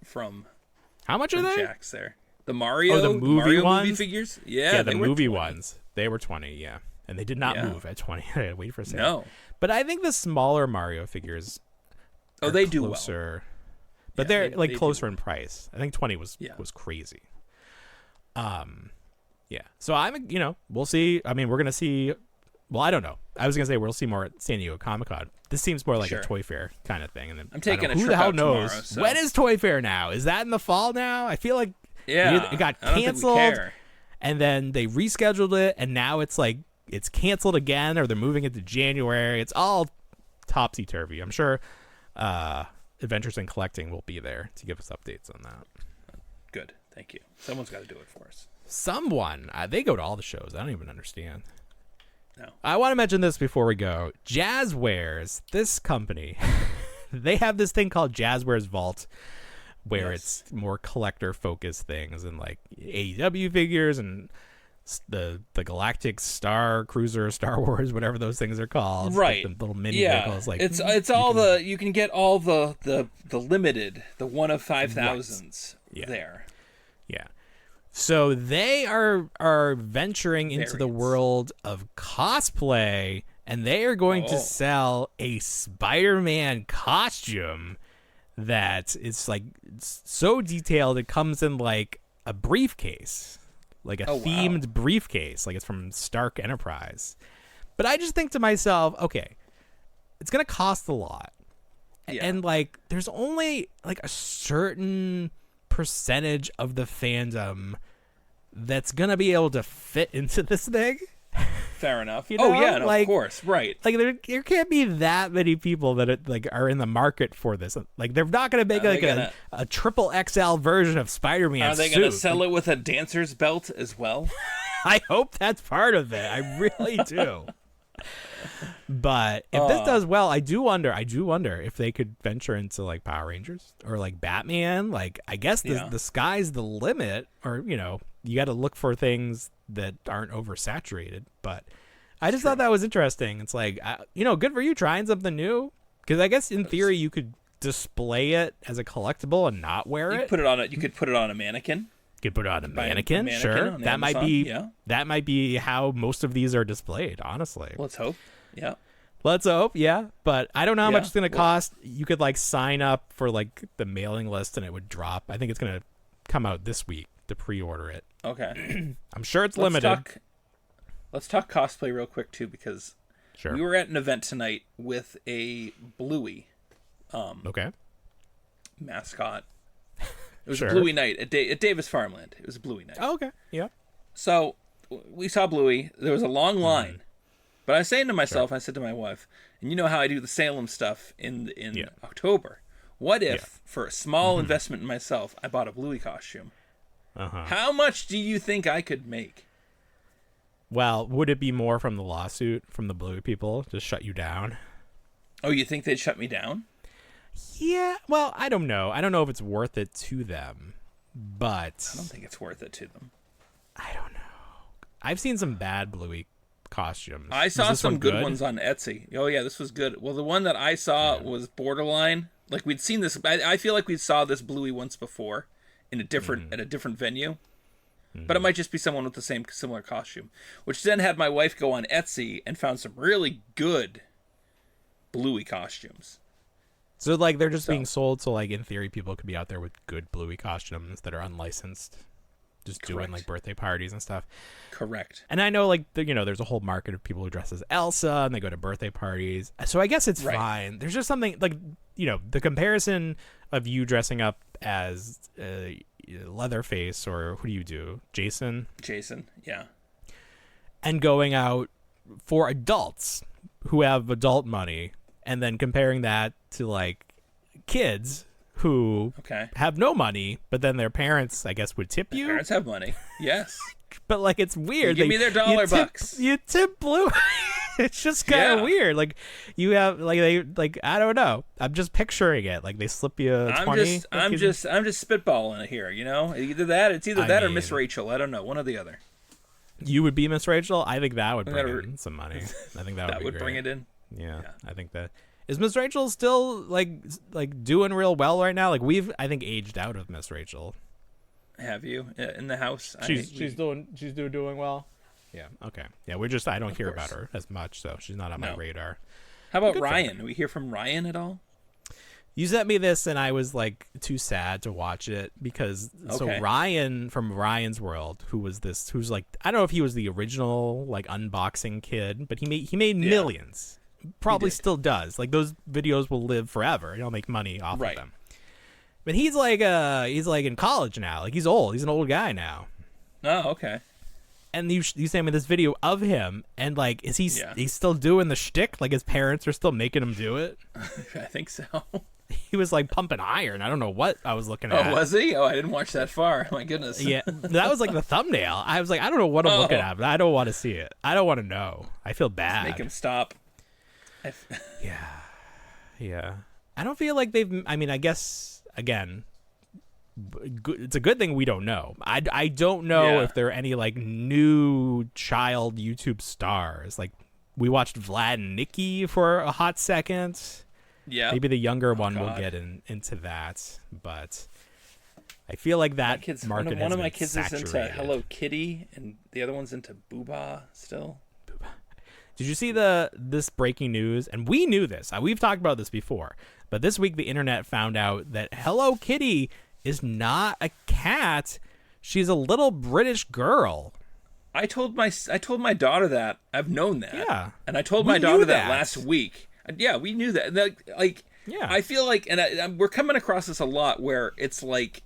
from. How much are they? Jack's there. The Mario, the movie ones? movie figures? Yeah, the were movie 20. ones. They were 20, yeah. And they did not move at 20. I had to wait for a second. No. But I think the smaller Mario figures they closer. do well. But Yeah, they're they closer do. in price. I think 20 was crazy. Yeah. So we'll see. I mean, we're going to see. Well, I don't know. I was going to say we'll see more at San Diego Comic-Con. This seems more like a Toy Fair kind of thing. And then, I'm taking a who trip the hell out knows? tomorrow, so. When is Toy Fair now? Is that in the fall now? I feel like it got I don't think we canceled. care. And then they rescheduled it, and now it's like it's canceled again, or they're moving it to January. It's all topsy-turvy. I'm sure Adventures in Collecting will be there to give us updates on that. Good. Thank you. Someone's got to do it for us. Someone. They go to all the shows. I don't even understand. No. I want to mention this before we go. Jazzwares, this company, they have this thing called Jazzwares Vault, where it's more collector-focused things and like AEW figures and the Galactic Star Cruiser, Star Wars, whatever those things are called. Right. Like the little mini vehicles. Like it's all you can get all the limited, the 1 of 5,000s there. Yeah. So they are venturing into the world of cosplay, and they are going to sell a Spider-Man costume that is like so detailed it comes in like a briefcase, like a themed briefcase, like it's from Stark Enterprise. But I just think to myself, okay, it's gonna cost a lot, and like there's only like a certain percentage of the fandom that's gonna be able to fit into this thing. Fair enough. Like, of course, right. Like there can't be that many people that are in the market for this. Like they're not gonna make a triple XL version of Spider-Man. Are they gonna sell it with a dancer's belt as well? I hope that's part of it. I really do. But if this does well, I do wonder if they could venture into like Power Rangers or like Batman. Like I guess the sky's the limit, or you got to look for things that aren't oversaturated. But I just thought that was interesting. It's like good for you trying something new, because I guess in theory you could display it as a collectible and not wear it. You could put it on a mannequin. You could put it on a mannequin. Sure, that might be how most of these are displayed. Honestly, let's hope. Yeah. Let's hope, yeah. But I don't know how much it's going to cost. You could like sign up for like the mailing list and it would drop. I think it's going to come out this week to pre-order it. Okay. I'm sure it's limited. Let's talk cosplay real quick too, because sure. We were at an event tonight with a Bluey mascot. It was a Bluey night at Davis Farmland. It was a Bluey night. Oh, okay. Yeah. So we saw Bluey. There was a long line. But I was saying to myself, I said to my wife, and you know how I do the Salem stuff in October. What if, for a small investment in myself, I bought a Bluey costume? How much do you think I could make? Well, would it be more from the lawsuit from the Bluey people to shut you down? Oh, you think they'd shut me down? Yeah. Well, I don't know. I don't know if it's worth it to them, but I don't think it's worth it to them. I don't know. I've seen some bad Bluey costumes. I saw some good ones on Etsy. Oh yeah, this was good. Well, the one that I saw was borderline. Like we'd seen this. I feel like we saw this Bluey once before in a different at a different venue. But it might just be someone with the similar costume, which then had my wife go on Etsy and found some really good Bluey costumes. So like they're just being sold, so like in theory people could be out there with good Bluey costumes that are unlicensed, just doing like birthday parties and stuff. Correct. And I know like there's a whole market of people who dress as Elsa and they go to birthday parties. So I guess it's fine. There's just something like the comparison of you dressing up as Leatherface, or who do you do? Jason, yeah. And going out for adults who have adult money, and then comparing that to like kids who have no money, but then their parents, I guess, would tip you. Parents have money, yes. But like, it's weird. Give me their dollar bucks. You tip Blue. It's just kind of weird. Like, you have like I don't know. I'm just picturing it. Like, they slip you a 20. I'm just spitballing it here. You know, it's either that or Miss Rachel. I don't know, one or the other. You would be Miss Rachel. I think that would bring in some money. I think that would bring it in. Yeah, I think that. Is Miss Rachel still like doing real well right now? Like, we've, I think, aged out of Miss Rachel. Have you in the house? She's doing well. Yeah. Okay. Yeah. I don't hear about her as much, so she's not on my radar. How about Ryan? Do we hear from Ryan at all? You sent me this, and I was like too sad to watch it because so Ryan from Ryan's World, who's like, I don't know if he was the original like unboxing kid, but he made millions. Probably still does. Like, those videos will live forever. He'll make money off of them. But he's like in college now. Like, he's old. He's an old guy now. Oh, okay. And you sent me this video of him, and like, is he's still doing the shtick? Like, his parents are still making him do it? I think so. He was like pumping iron. I don't know what I was looking at. Oh, was he? Oh, I didn't watch that far. My goodness. Yeah, that was like the thumbnail. I was like, I don't know what I'm looking at, but I don't want to see it. I don't want to know. I feel bad. Make him stop. Yeah. I don't feel like they've. I mean, I guess again, it's a good thing we don't know. I don't know if there are any like new child YouTube stars. Like, we watched Vlad and Nikki for a hot second. Yeah, maybe the younger one will get into that, but I feel like that market. One of my kids is into Hello Kitty, and the other one's into Booba still. Did you see this breaking news? And we knew this. We've talked about this before, but this week the internet found out that Hello Kitty is not a cat. She's a little British girl. I told my daughter that. I've known that. Yeah, and I told my daughter that last week. Yeah, we knew that. Like, I feel like, and we're coming across this a lot, where it's like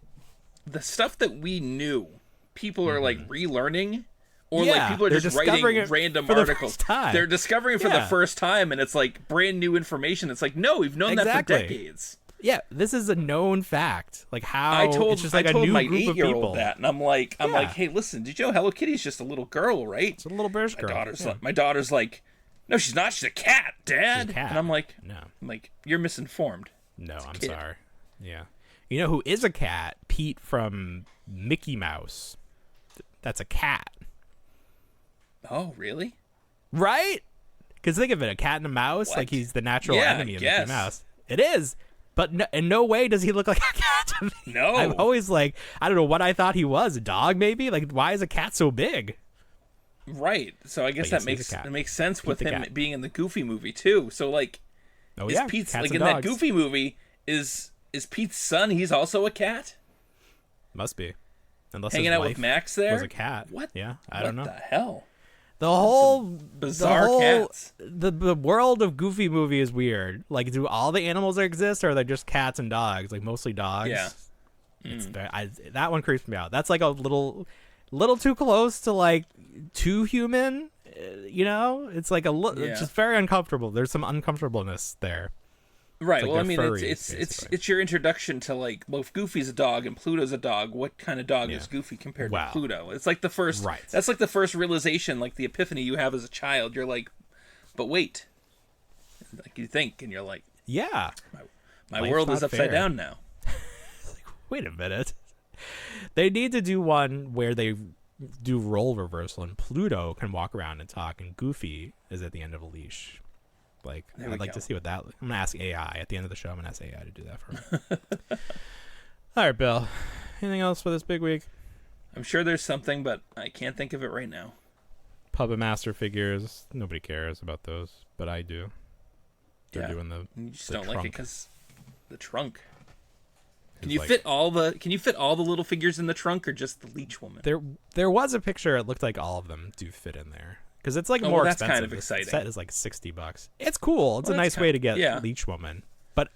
the stuff that we knew, people are like relearning, or like people are just writing random articles. They're discovering it for the first time, and it's like brand new information. It's like, no, we've known that for decades. Yeah, this is a known fact. Like, how it's just like I told a new my group of people. That, and I'm like, hey, listen, did you know Hello Kitty's just a little girl, right? It's a little British girl. My daughter's like, no, she's not. She's a cat, Dad. She's a cat. And I'm like, no. I'm like, you're misinformed. No, I'm sorry. Yeah. You know who is a cat? Pete from Mickey Mouse. That's a cat. Oh, really? Right? Because think of it, a cat and a mouse, like he's the natural enemy of Mickey Mouse. It is. But in no way does he look like a cat to me. No. I'm always like, I don't know what I thought he was. A dog, maybe? Like, why is a cat so big? Right. So I guess that makes sense with him being in the Goofy movie too. So like, is Pete's like in that Goofy movie? Is Pete's son? He's also a cat. Must be. Unless hanging out with Max there was a cat. What? Yeah, I don't know. What the hell? The whole bizarre cats. The world of Goofy movie is weird. Like, do all the animals exist, or are they just cats and dogs? Like, mostly dogs. Yeah. That one creeps me out. That's like a little too close to like too human. You know, it's like it's just very uncomfortable. There's some uncomfortableness there. Right. Like, well, I mean, it's your introduction to like, well, if Goofy's a dog and Pluto's a dog, what kind of dog is Goofy compared to Pluto? It's like the first. Right. That's like the first realization, like the epiphany you have as a child. You're like, but wait, like you think, and you're like, yeah, my world is upside down now. Like, wait a minute. They need to do one where they do role reversal, and Pluto can walk around and talk, and Goofy is at the end of a leash. Like, I'd like to see what that. I'm gonna ask AI at the end of the show. I'm gonna ask AI to do that for me. All right, Bill. Anything else for this big week? I'm sure there's something, but I can't think of it right now. Puppet Master figures. Nobody cares about those, but I do. They're doing the. You just don't like it because the trunk. Can you fit all the little figures in the trunk, or just the Leech Woman? There was a picture. It looked like all of them do fit in there. Because it's like more expensive. Kind of exciting. The set is like $60. It's cool. It's a nice way to get Leech Woman. But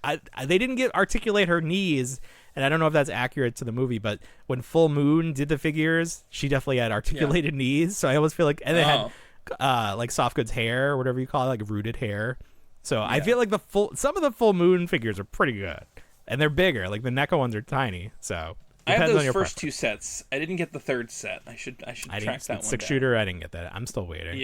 they didn't articulate her knees, and I don't know if that's accurate to the movie, but when Full Moon did the figures, she definitely had articulated knees. So I always feel like, and they had like Soft Goods hair or whatever you call it, like rooted hair. So I feel like some of the Full Moon figures are pretty good, and they're bigger. Like the NECA ones are tiny. So I have those first preference. 2 sets. I didn't get the 3rd set. I should track that one. 6-shooter. I didn't get that. I'm still waiting.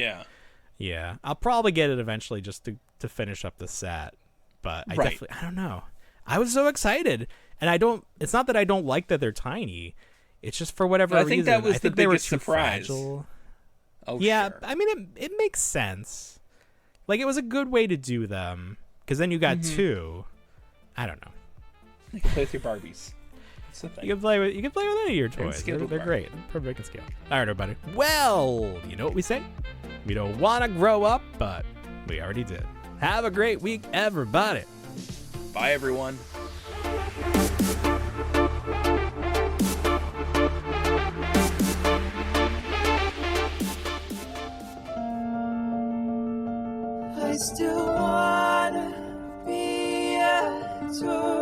Yeah. I'll probably get it eventually just to finish up the set. But I don't know. I was so excited, and it's not that I don't like that they're tiny. It's just for whatever reason. I think that was the they were biggest too surprise. Fragile. Oh, yeah. sure. I mean, it makes sense. Like, it was a good way to do them, because then you got 2. I don't know. You can play with your Barbies. That's the thing. You can play with any of your toys. They're great. Perfect in scale. All right, everybody. Well, you know what we say? We don't want to grow up, but we already did. Have a great week, everybody. Bye, everyone. I still wanna be a toy.